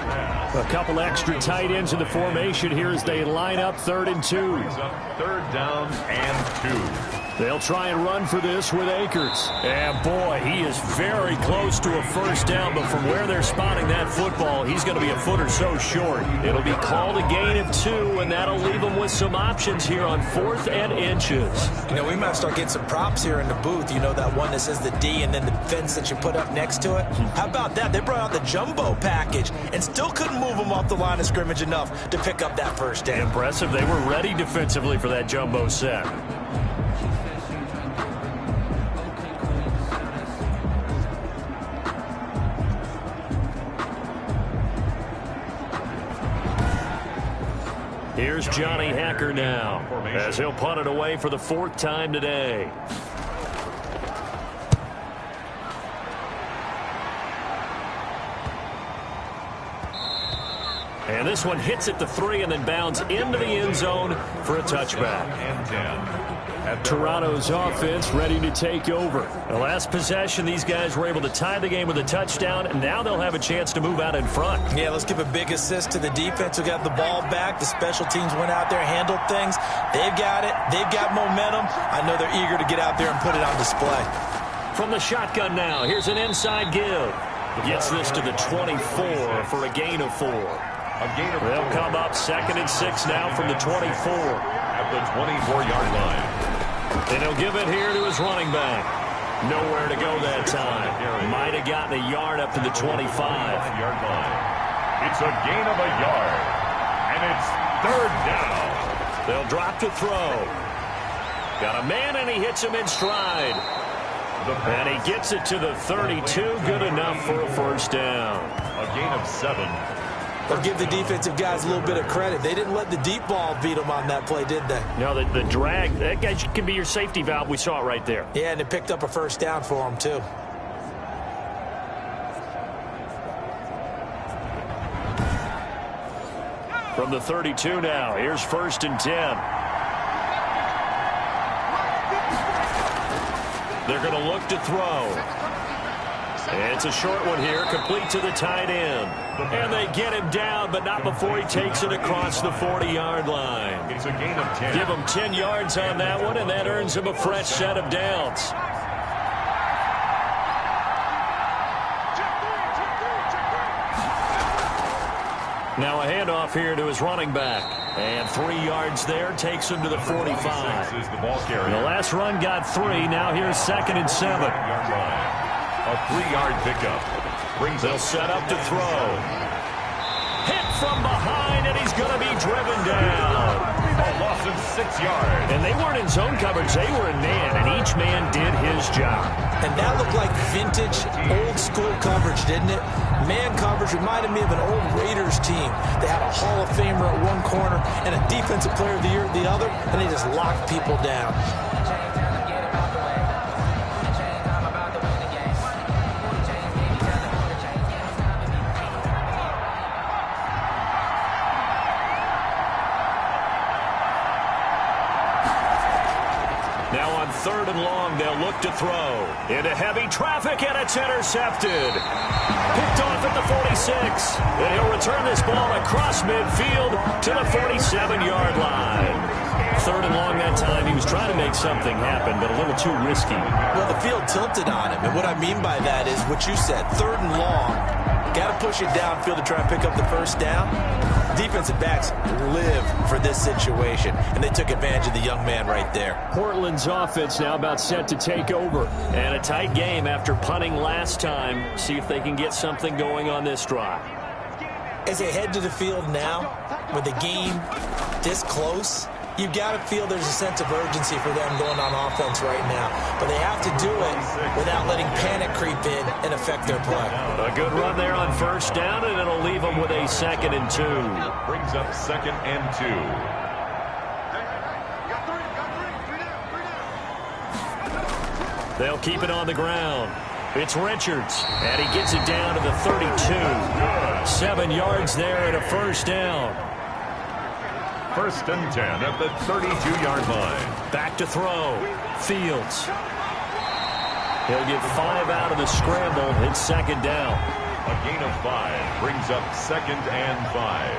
A couple extra tight ends in the formation here as they line up 3rd and 2. Brings up 3rd down and 2. They'll try and run for this with Akers. And boy, he is very close to a 1st down, but from where they're spotting that football, he's going to be a foot or so short. It'll be called a gain of 2, and that'll leave him with some options here on 4th and inches. You know, we might start getting some props here in the booth. You know, that one that says the D and then the fence that you put up next to it? How about that? They brought out the jumbo package and still couldn't move him off the line of scrimmage enough to pick up that 1st down. Impressive. They were ready defensively for that jumbo set. Here's Johnny Hacker now, as he'll punt it away for the 4th time today. And this one hits at the 3 and then bounds into the end zone for a touchback. Toronto's offense ready to take over. The last possession, these guys were able to tie the game with a touchdown, and now they'll have a chance to move out in front. Yeah, let's give a big assist to the defense who got the ball back. The special teams went out there, handled things. They've got it. They've got momentum. I know they're eager to get out there and put it on display. From the shotgun now, here's an inside give. Gets this to the 24 for a gain of 4. They'll come up 2nd and 6 now from the 24. At the 24-yard line. And he'll give it here to his running back. Nowhere to go that time. Might have gotten a yard up to the 25-yard line. It's a gain of a yard. And it's 3rd down. They'll drop to throw. Got a man, and he hits him in stride. And he gets it to the 32. Good enough for a 1st down. A gain of 7. But give the defensive guys a little bit of credit. They didn't let the deep ball beat them on that play, did they? No, the drag, that guy can be your safety valve. We saw it right there. Yeah, and it picked up a 1st down for them, too. From the 32 now, here's 1st and 10. They're going to look to throw. It's a short one here, complete to the tight end. And they get him down, but not before he takes it across the 40-yard line. It's a gain of 10. Give him 10 yards on that one, and that earns him a fresh set of downs. Now a handoff here to his running back. And 3 yards there takes him to the 45. The last run got 3. Now here's 2nd and 7. A 3-yard pickup. They'll set up to throw. Hit from behind, and he's going to be driven down. A loss of 6 yards. And they weren't in zone coverage. They were in man, and each man did his job. And that looked like vintage, old-school coverage, didn't it? Man coverage reminded me of an old Raiders team. They had a Hall of Famer at one corner and a Defensive Player of the Year at the other, and they just locked people down. Now on 3rd and long, they'll look to throw. Into heavy traffic, and it's intercepted. Picked off at the 46. And he'll return this ball across midfield to the 47-yard line. 3rd and long that time. He was trying to make something happen, but a little too risky. Well, the field tilted on him, and what I mean by that is what you said. 3rd and long, got to push it downfield to try and pick up the first down. Defensive backs live for this situation, and they took advantage of the young man right there. Portland's offense now about set to take over. And a tight game after punting last time. See if they can get something going on this drive. As they head to the field now, with the game this close, you've got to feel there's a sense of urgency for them going on offense right now. But they have to do it without letting panic creep in and affect their play. A good run there on 1st down, and it'll leave them with a 2nd and 2. Brings up 2nd and 2. They'll keep it on the ground. It's Richards, and he gets it down to the 32. 7 yards there and a 1st down. 1st and 10 at the 32-yard line. Back to throw. Fields. He'll get 5 out of the scramble. It's 2nd down. A gain of 5 brings up 2nd and 5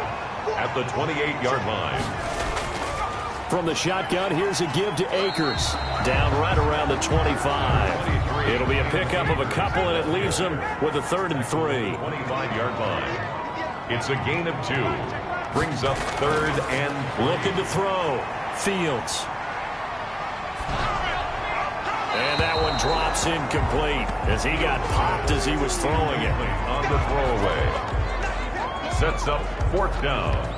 at the 28-yard line. From the shotgun, here's a give to Akers. Down right around the 25. It'll be a pickup of a couple, and it leaves them with a 3rd and 3. 25-yard line. It's a gain of 2. Brings up 3rd and 3. Looking to throw. Fields. And that one drops incomplete as he got popped as he was throwing it. On the throwaway. Sets up 4th down.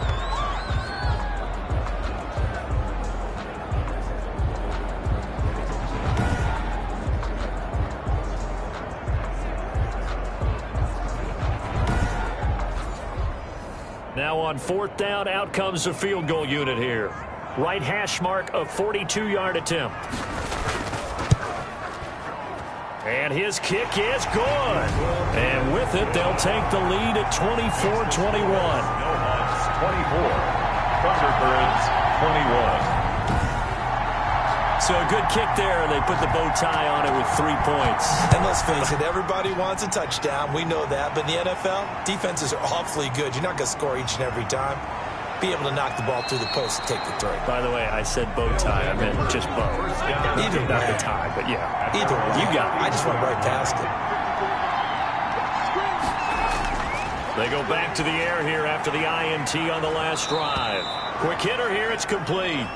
Now on 4th down, out comes the field goal unit here. Right hash mark, a 42-yard attempt. And his kick is good. And with it, they'll take the lead at 24-21. Hawks 24. Thunderbirds 21. So a good kick there, and they put the bow tie on it with 3 points. And let's face it, everybody wants a touchdown. We know that. But in the NFL, defenses are awfully good. You're not going to score each and every time. Be able to knock the ball through the post and take the throw. By the way, I said bow tie. I meant just bow. Either way. Not the tie, but yeah. Either way. You got it. I just went right past it. They go back to the air here after the INT on the last drive. Quick hitter here. It's complete.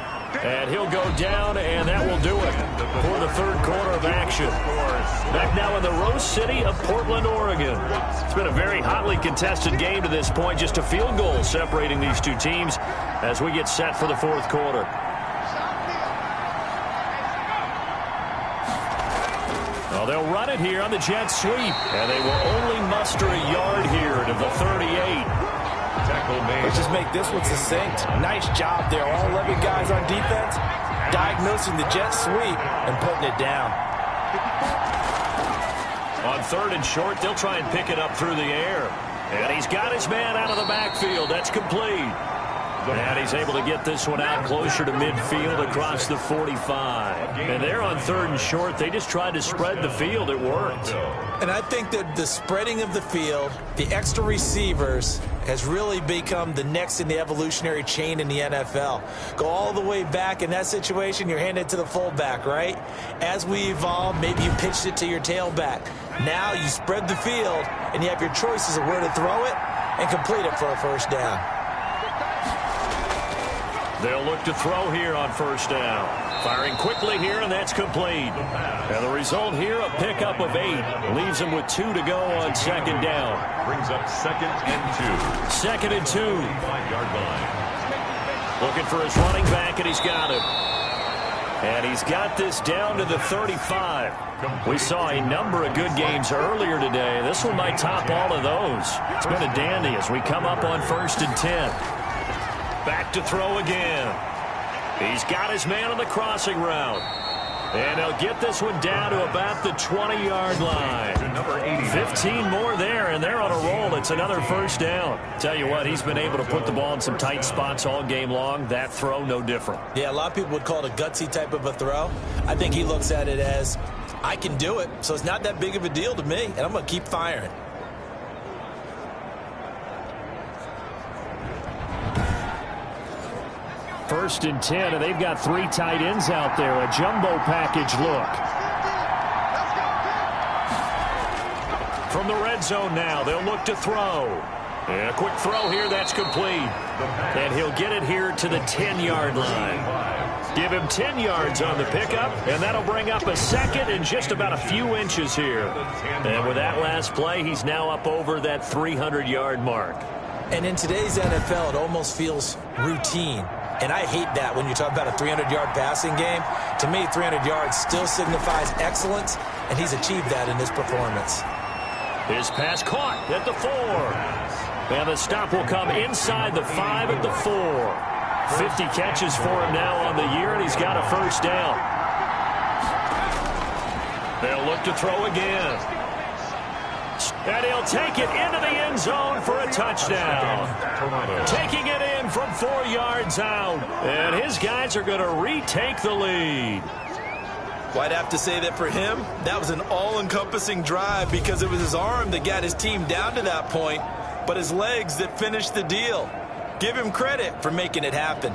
And he'll go down, and that will do it for the 3rd quarter of action. Back now in the Rose City of Portland, Oregon. It's been a very hotly contested game to this point. Just a field goal separating these two teams as we get set for the 4th quarter. Well, they'll run it here on the jet sweep, and they will only muster a yard here to the 38. Let's just make this one succinct. Nice job there. All 11 guys on defense diagnosing the jet sweep and putting it down. On 3rd and short, they'll try and pick it up through the air. And he's got his man out of the backfield. That's complete. And he's able to get this one out closer to midfield across the 45. And they're on 3rd and short. They just tried to spread the field. It worked. And I think that the spreading of the field, the extra receivers, has really become the next in the evolutionary chain in the NFL. Go all the way back in that situation, you're handed to the fullback, right? As we evolve, maybe you pitched it to your tailback. Now you spread the field, and you have your choices of where to throw it. and complete it for a first down. They'll look to throw here on first down. Firing quickly here, and that's complete. And the result here, a pickup of 8. Leaves them with 2 to go on second down. Brings up 2nd and 2. 2nd and 2. 5-yard line. Looking for his running back, and he's got him. And he's got this down to the 35. We saw a number of good games earlier today. This one might top all of those. It's been a dandy as we come up on 1st and 10. Back to throw again. He's got his man on the crossing route. And he'll get this one down to about the 20-yard line. 15 more there, and they're on a roll. It's another first down. Tell you what, he's been able to put the ball in some tight spots all game long. That throw, no different. Yeah, a lot of people would call it a gutsy type of a throw. I think he looks at it as, I can do it, so it's not that big of a deal to me, and I'm going to keep firing. First and 10, and they've got 3 tight ends out there. A jumbo package look. From the red zone now, they'll look to throw. And a quick throw here, that's complete. And he'll get it here to the 10-yard line. Give him 10 yards on the pickup, and that'll bring up a second and just about a few inches here. And with that last play, he's now up over that 300-yard mark. And in today's NFL, it almost feels routine. And I hate that when you talk about a 300-yard passing game. To me, 300 yards still signifies excellence, and he's achieved that in this performance. His pass caught at the 4. And the stop will come inside the 5 at the 4. 50 catches for him now on the year, and he's got a first down. They'll look to throw again. And he'll take it into the end zone for a touchdown. Taking it in from 4 yards out. And his guys are going to retake the lead. Well, I'd have to say that for him, that was an all-encompassing drive because it was his arm that got his team down to that point, but his legs that finished the deal. Give him credit for making it happen.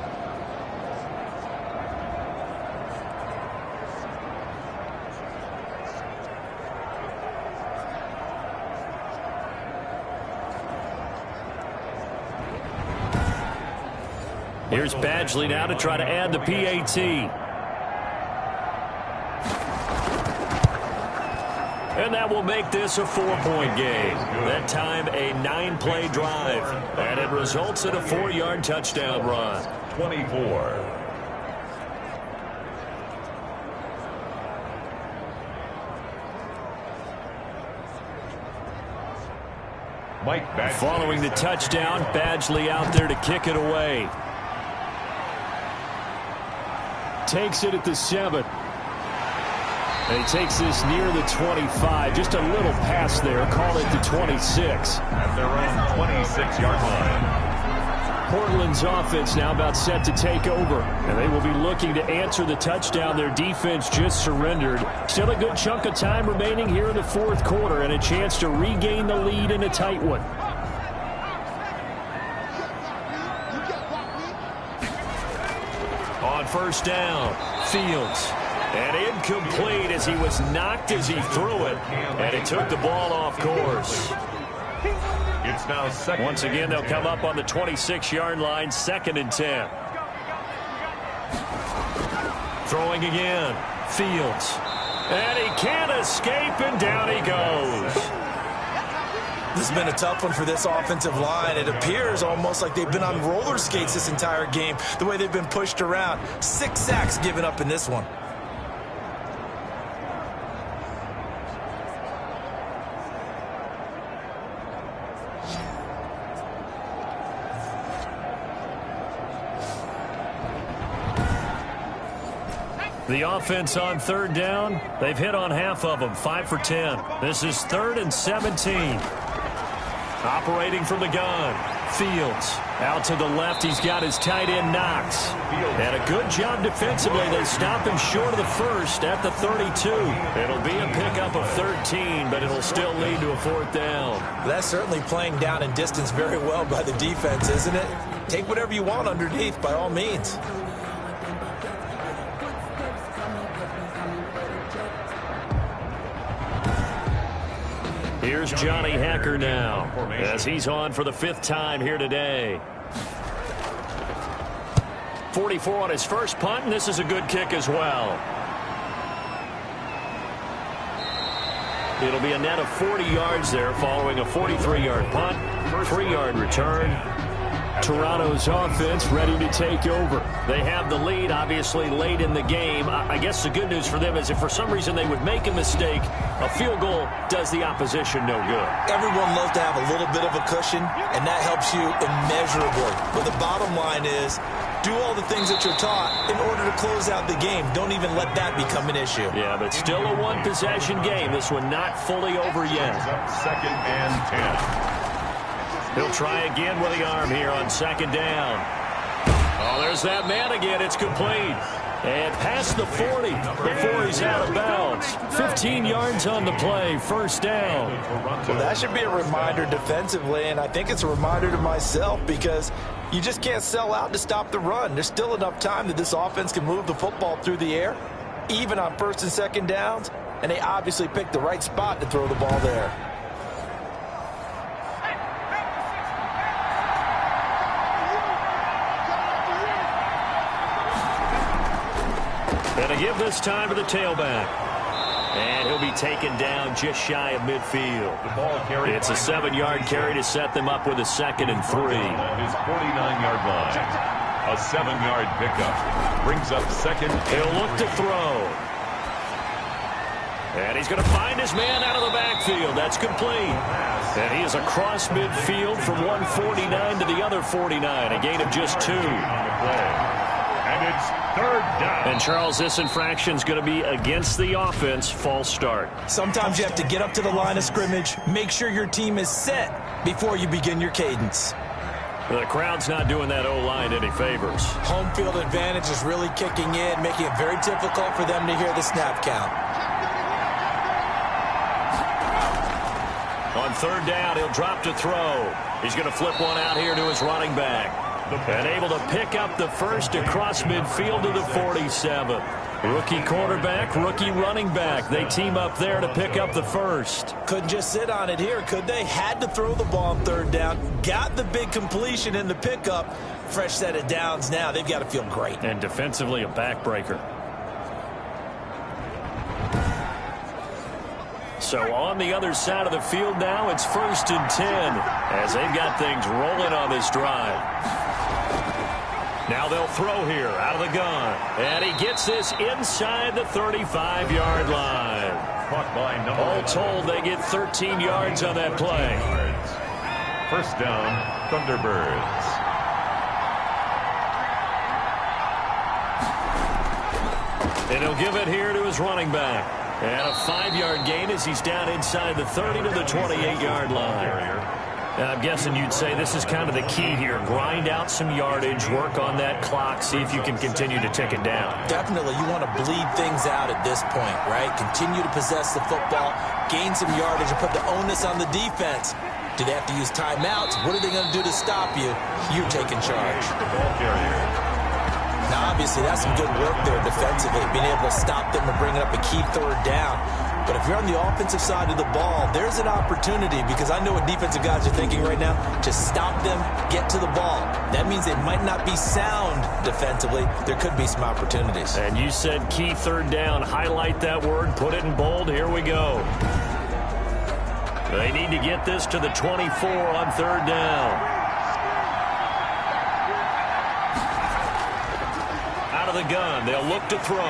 Here's Badgley now to try to add the PAT. And that will make this a 4-point game. That time a 9-play drive. And it results in a 4-yard touchdown run. 24. Mike Badgley. Following the touchdown, Badgley out there to kick it away. Takes it at the 7. And he takes this near the 25. Just a little pass there. Call it the 26. At their own 26-yard line. Portland's offense now about set to take over. And they will be looking to answer the touchdown their defense just surrendered. Still a good chunk of time remaining here in the 4th quarter and a chance to regain the lead in a tight one. On first down, Fields. And incomplete as he was knocked as he threw it. And he took the ball off course. It's now second. Once again, they'll come up on the 26-yard line, 2nd and 10. Throwing again, Fields. And he can't escape, and down he goes. This has been a tough one for this offensive line. It appears almost like they've been on roller skates this entire game, the way they've been pushed around. 6 sacks given up in this one. The offense on 3rd down, they've hit on half of them, 5 for 10. This is 3rd and 17. Operating from the gun, Fields. Out to the left, he's got his tight end Knox. And a good job defensively. They stop him short of the 1st at the 32. It'll be a pickup of 13, but it'll still lead to a 4th down. That's certainly playing down in distance very well by the defense, isn't it? Take whatever you want underneath, by all means. Here's Johnny Hacker now as he's on for the 5th time here today. 44 on his first punt, and this is a good kick as well. It'll be a net of 40 yards there following a 43-yard punt, 3-yard return. Toronto's offense ready to take over. They have the lead, obviously, late in the game. I guess the good news for them is if for some reason they would make a mistake, a field goal does the opposition no good. Everyone loves to have a little bit of a cushion, and that helps you immeasurably. But the bottom line is, do all the things that you're taught in order to close out the game. Don't even let that become an issue. Yeah, but still a one-possession game. This one not fully over yet. Second and 10. He'll try again with the arm here on 2nd down. Oh, there's that man again. It's complete. And past the 40 before he's out of bounds. 15 yards on the play, 1st down. Well, that should be a reminder defensively, and I think it's a reminder to myself because you just can't sell out to stop the run. There's still enough time that this offense can move the football through the air, even on 1st and 2nd downs, and they obviously picked the right spot to throw the ball there. Going to give this time to the tailback. And he'll be taken down just shy of midfield. It's a 7-yard carry to set them up with a 2nd and 3. His 49-yard line. A 7-yard pickup. Brings up 2nd. He'll look to throw. And he's going to find his man out of the backfield. That's complete. And he is across midfield from one 49 to the other 49. A gain of just 2. And it's 3rd down. And, Charles, this infraction's going to be against the offense. False start. Sometimes you have to get up to the line of scrimmage, make sure your team is set before you begin your cadence. The crowd's not doing that O-line any favors. Home field advantage is really kicking in, making it very difficult for them to hear the snap count. On 3rd down, he'll drop to throw. He's going to flip one out here to his running back. And able to pick up the 1st across midfield to the 47. Rookie quarterback, rookie running back. They team up there to pick up the 1st. Couldn't just sit on it here, could they? Had to throw the ball on 3rd down. Got the big completion in the pickup. Fresh set of downs now. They've got to feel great. And defensively, a backbreaker. So on the other side of the field now, it's 1st and 10 as they've got things rolling on this drive. Now they'll throw here out of the gun. And he gets this inside the 35-yard line. Caught by All told, they get 13 yards on that play. 1st down, Thunderbirds. And he'll give it here to his running back. And a 5-yard gain as he's down inside the 30 to the 28-yard line. And I'm guessing you'd say this is kind of the key here. Grind out some yardage, work on that clock, see if you can continue to tick it down. Definitely, you want to bleed things out at this point, right? Continue to possess the football, gain some yardage, and put the onus on the defense. Do they have to use timeouts? What are they going to do to stop you? You're taking charge. The ball carrier. Now, obviously, that's some good work there defensively, being able to stop them and bringing up a key 3rd down. But if you're on the offensive side of the ball, there's an opportunity because I know what defensive guys are thinking right now. Just stop them, get to the ball. That means they might not be sound defensively. There could be some opportunities. And you said key 3rd down. Highlight that word. Put it in bold. Here we go. They need to get this to the 24 on 3rd down. Out of the gun. They'll look to throw.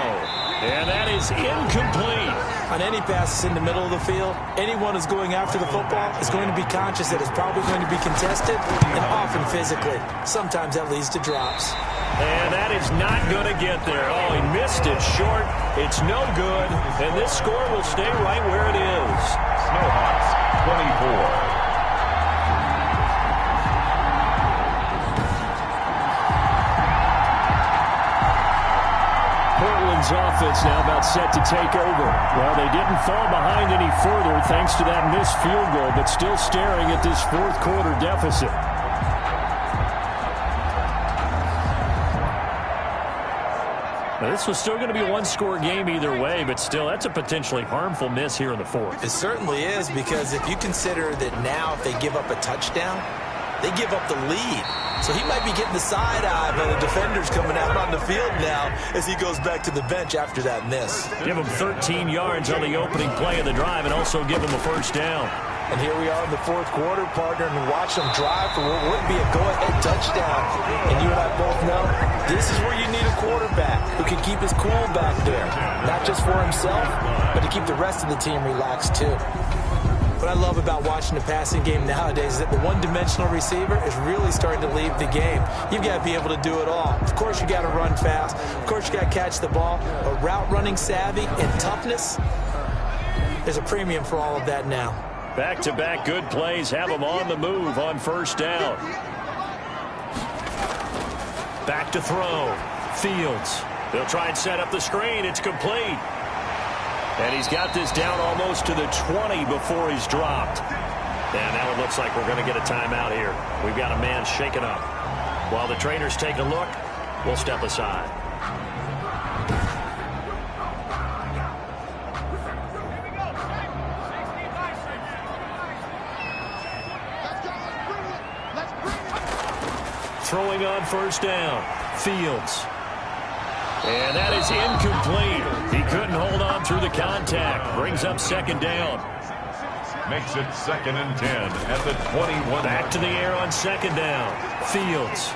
And that is incomplete. On any passes in the middle of the field, anyone who's going after the football is going to be conscious that it's probably going to be contested and often physically. Sometimes that leads to drops. And that is not going to get there. Oh, he missed it short. It's no good. And this score will stay right where it is. Snowhawks 24. Portland's offense now about set to take over. Well, they didn't fall behind any further thanks to that missed field goal, but still staring at this 4th quarter deficit. Now, this was still going to be a one-score game either way, but still, that's a potentially harmful miss here in the fourth. It certainly is, because if you consider that now if they give up a touchdown, they give up the lead. So he might be getting the side eye by the defenders coming out on the field now as he goes back to the bench after that miss. Give him 13 yards on the opening play of the drive and also give him a first down. And here we are in the fourth quarter, partner, and watch them drive for what would be a go-ahead touchdown. And you and I both know this is where you need a quarterback who can keep his cool back there, not just for himself, but to keep the rest of the team relaxed too. What I love about watching the passing game nowadays is that the one-dimensional receiver is really starting to leave the game. You've got to be able to do it all. Of course, you got to run fast. Of course, you got to catch the ball. But route running savvy and toughness, there's a premium for all of that now. Back-to-back good plays have them on the move on first down. Back to throw. Fields. They'll try and set up the screen. It's complete. And he's got this down almost to the 20 before he's dropped. And now it looks like we're going to get a timeout here. We've got a man shaken up. While the trainers take a look, we'll step aside. Throwing on first down. Fields. And that is incomplete. He couldn't hold on through the contact. Brings up second down. Makes it 2nd and 10 at the 21. Back to the air on second down. Fields.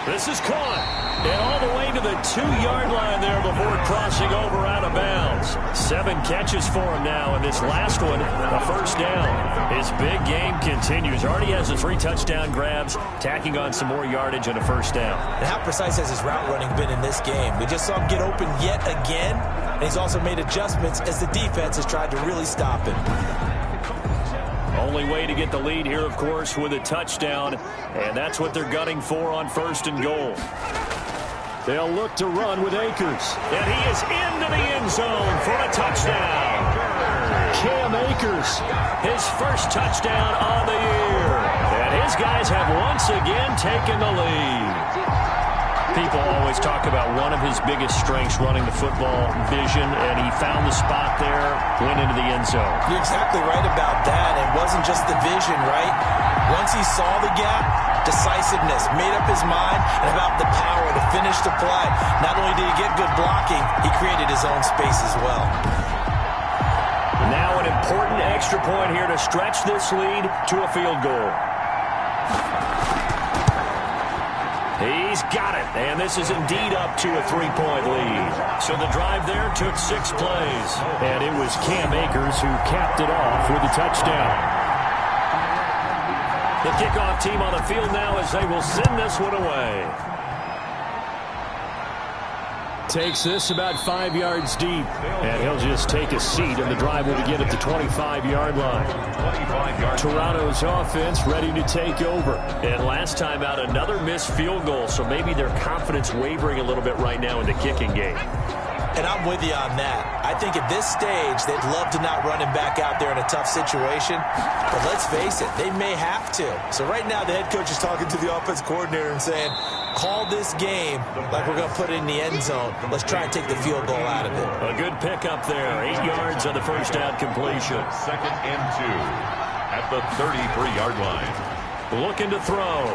This is caught. And all the way to the 2-yard line there before crossing over out of bounds. 7 catches for him now, and this last one, a first down. His big game continues. Already has the 3 touchdown grabs, tacking on some more yardage and a first down. And how precise has his route running been in this game? We just saw him get open yet again, and he's also made adjustments as the defense has tried to really stop him. Only way to get the lead here, of course, with a touchdown, and that's what they're gunning for on 1st and goal. They'll look to run with Akers. And he is into the end zone for a touchdown. Cam Akers, his first touchdown on the year. And his guys have once again taken the lead. People always talk about one of his biggest strengths running the football, vision, and he found the spot there, went into the end zone. You're exactly right about that. It wasn't just the vision, right? Once he saw the gap, decisiveness, made up his mind, and about the power to finish the play. Not only did he get good blocking, he created his own space as well. Now an important extra point here to stretch this lead to a field goal. He's got it, and this is indeed up to a 3-point lead. So the drive there took 6 plays, and it was Cam Akers who capped it off with a touchdown. The kickoff team on the field now as they will send this one away. Takes this about 5 yards deep, and he'll just take a seat, and the drive will begin at the 25-yard line. Toronto's offense ready to take over. And last time out, another missed field goal, so maybe their confidence wavering a little bit right now in the kicking game. And I'm with you on that. I think at this stage, they'd love to not run him back out there in a tough situation. But let's face it, they may have to. So right now, the head coach is talking to the offense coordinator and saying, call this game like we're going to put it in the end zone. Let's try and take the field goal out of it. A good pickup there. 8 yards on the first down completion. 2nd and 2 at the 33-yard line. Looking to throw.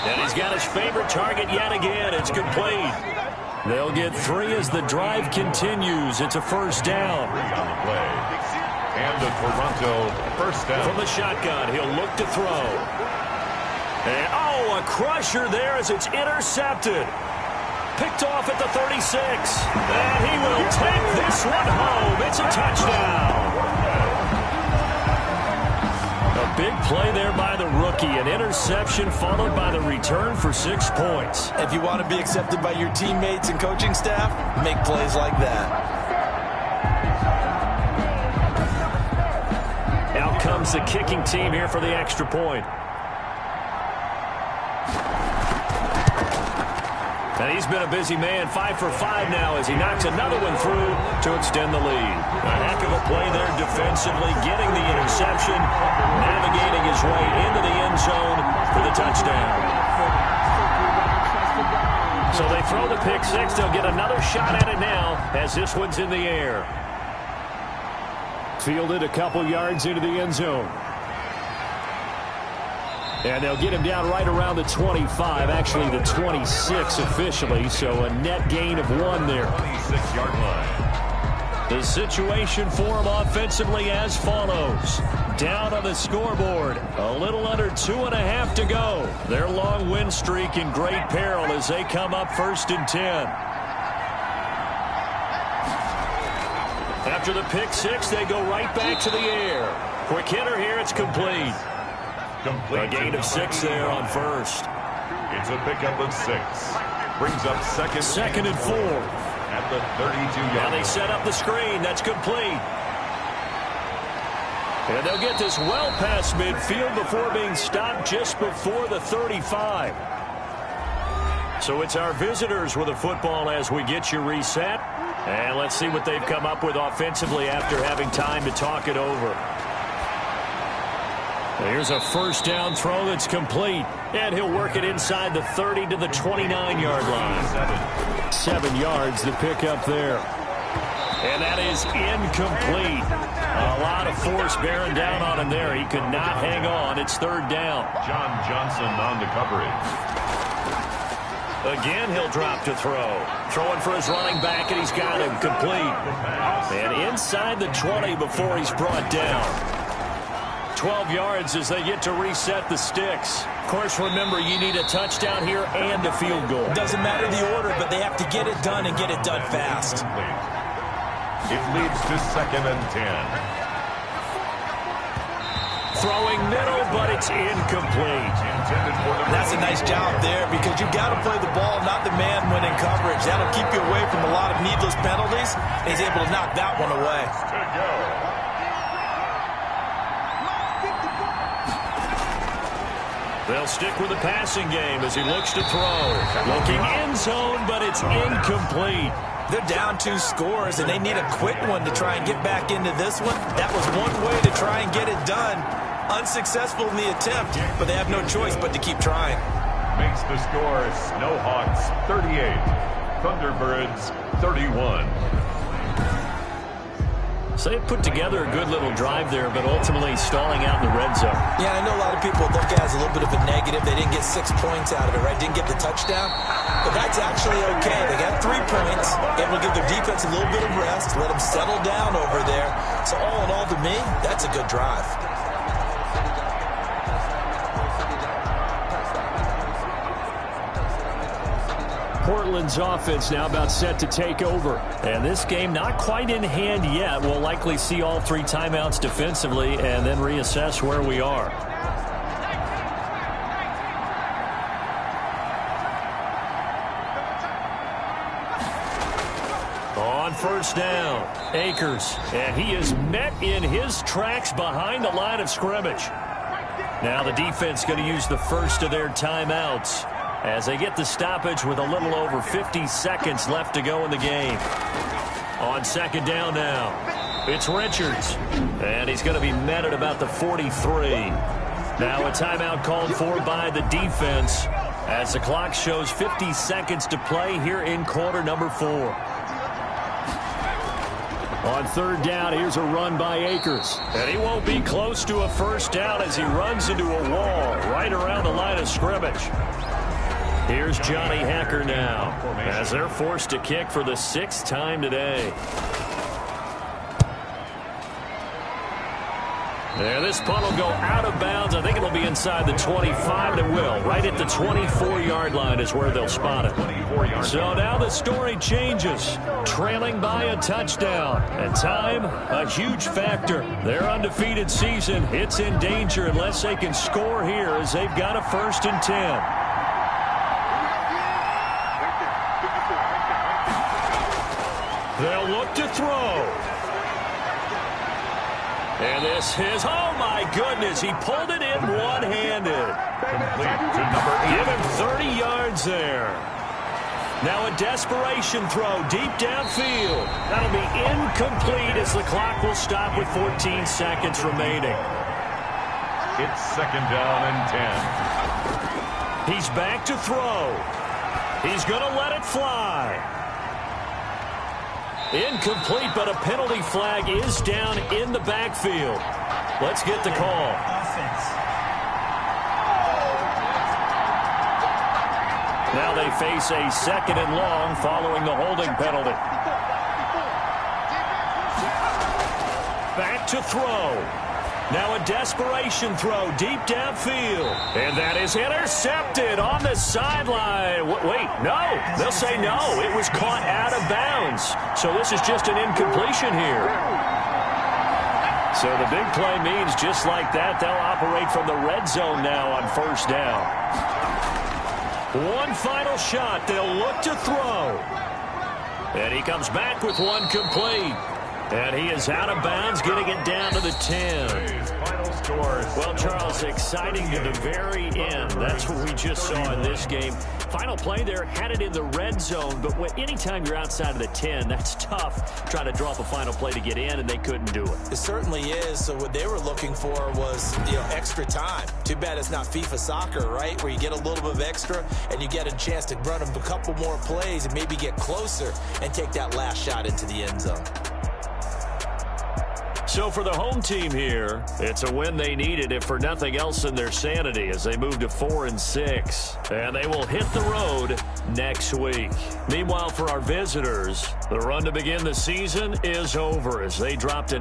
And he's got his favorite target yet again. It's complete. They'll get 3 as the drive continues. It's a first down. 3 on the play. And a Toronto first down. From the shotgun, he'll look to throw. And, a crusher there as it's intercepted. Picked off at the 36. And he will take this one home. It's a touchdown. A big play there by the rookie. An interception followed by the return for 6 points. If you want to be accepted by your teammates and coaching staff, make plays like that. Out comes the kicking team here for the extra point. And he's been a busy man, 5 for 5 now as he knocks another one through to extend the lead. A heck of a play there defensively, getting the interception, navigating his way into the end zone for the touchdown. So they throw the pick six. They'll get another shot at it now as this one's in the air. Fielded a couple yards into the end zone. And they'll get him down right around the 25, actually the 26 officially, so a net gain of 1 there. 26-yard line. The situation for him offensively as follows. Down on the scoreboard, a little under 2.5 to go. Their long win streak in great peril as they come up 1st and 10. After the pick six, they go right back to the air. Quick hitter here, it's complete. A gain of 6 there on first. It's a pickup of 6. Brings up second and 4. At the 32-yard Now line. they set up the screen. That's complete. And they'll get this well past midfield before being stopped just before the 35. So it's our visitors with the football as we get you reset. And let's see what they've come up with offensively after having time to talk it over. Here's a first down throw that's complete. And he'll work it inside the 30 to the 29-yard line. 7 yards the pickup there. And that is incomplete. A lot of force bearing down on him there. He could not hang on. It's 3rd down. John Johnson on the coverage. Again, he'll drop to throw. Throwing for his running back, and he's got him complete. And inside the 20 before he's brought down. 12 yards as they get to reset the sticks. Of course, remember, you need a touchdown here and a field goal. Doesn't matter the order, but they have to get it done and get it done fast. It leads to 2nd and 10. Throwing middle, but it's incomplete. That's a nice job there because you've got to play the ball, not the man when in coverage. That'll keep you away from a lot of needless penalties. He's able to knock that one away. They'll stick with the passing game as he looks to throw. Looking end zone, but it's incomplete. They're down 2 scores, and they need a quick one to try and get back into this one. That was one way to try and get it done. Unsuccessful in the attempt, but they have no choice but to keep trying. Makes the score Snowhawks 38, Thunderbirds 31. So they put together a good little drive there, but ultimately stalling out in the red zone. Yeah, I know a lot of people look at it as a little bit of a negative. They didn't get 6 points out of it, right? Didn't get the touchdown. But that's actually okay. They got 3 points. Able to give their defense a little bit of rest, let them settle down over there. So all in all, to me, that's a good drive. Portland's offense now about set to take over. And this game not quite in hand yet. We'll likely see all 3 timeouts defensively and then reassess where we are. On first down, Akers. And he is met in his tracks behind the line of scrimmage. Now the defense going to use the first of their timeouts as they get the stoppage with a little over 50 seconds left to go in the game. On 2nd down now, it's Richards. And he's going to be met at about the 43. Now a timeout called for by the defense as the clock shows 50 seconds to play here in quarter number 4. On 3rd down, here's a run by Akers. And he won't be close to a first down as he runs into a wall right around the line of scrimmage. Here's Johnny Hacker now as they're forced to kick for the 6th time today. There, this punt will go out of bounds. I think it'll be inside the 25, and it will. Right at the 24-yard line is where they'll spot it. So now the story changes. Trailing by a touchdown. And time, a huge factor. Their undefeated season, it's in danger unless they can score here as they've got a 1st and 10. They'll look to throw. And this is, oh my goodness, he pulled it in one-handed. Complete to number 8. Give him 30 yards there. Now a desperation throw deep downfield. That'll be incomplete as the clock will stop with 14 seconds remaining. It's 2nd down and 10. He's back to throw. He's going to let it fly. Incomplete, but a penalty flag is down in the backfield. Let's get the call. Now they face a 2nd and long following the holding penalty. Back to throw. Now a desperation throw deep downfield. And that is intercepted on the sideline. Wait, no. They'll say no. It was caught out of bounds. So this is just an incompletion here. So the big play means just like that, they'll operate from the red zone now on 1st down. One final shot. They'll look to throw. And he comes back with one complete. And he is out of bounds, getting it down to the 10. Final scores. Well, Charles, exciting to the very end. That's what we just saw in this game. Final play there, had it in the red zone. But anytime you're outside of the 10, that's tough trying to drop a final play to get in, and they couldn't do it. It certainly is. So what they were looking for was, extra time. Too bad it's not FIFA soccer, right, where you get a little bit of extra and you get a chance to run a couple more plays and maybe get closer and take that last shot into the end zone. So for the home team here, it's a win they needed, if for nothing else in their sanity, as they move to 4-6. And they will hit the road next week. Meanwhile, for our visitors, the run to begin the season is over as they dropped an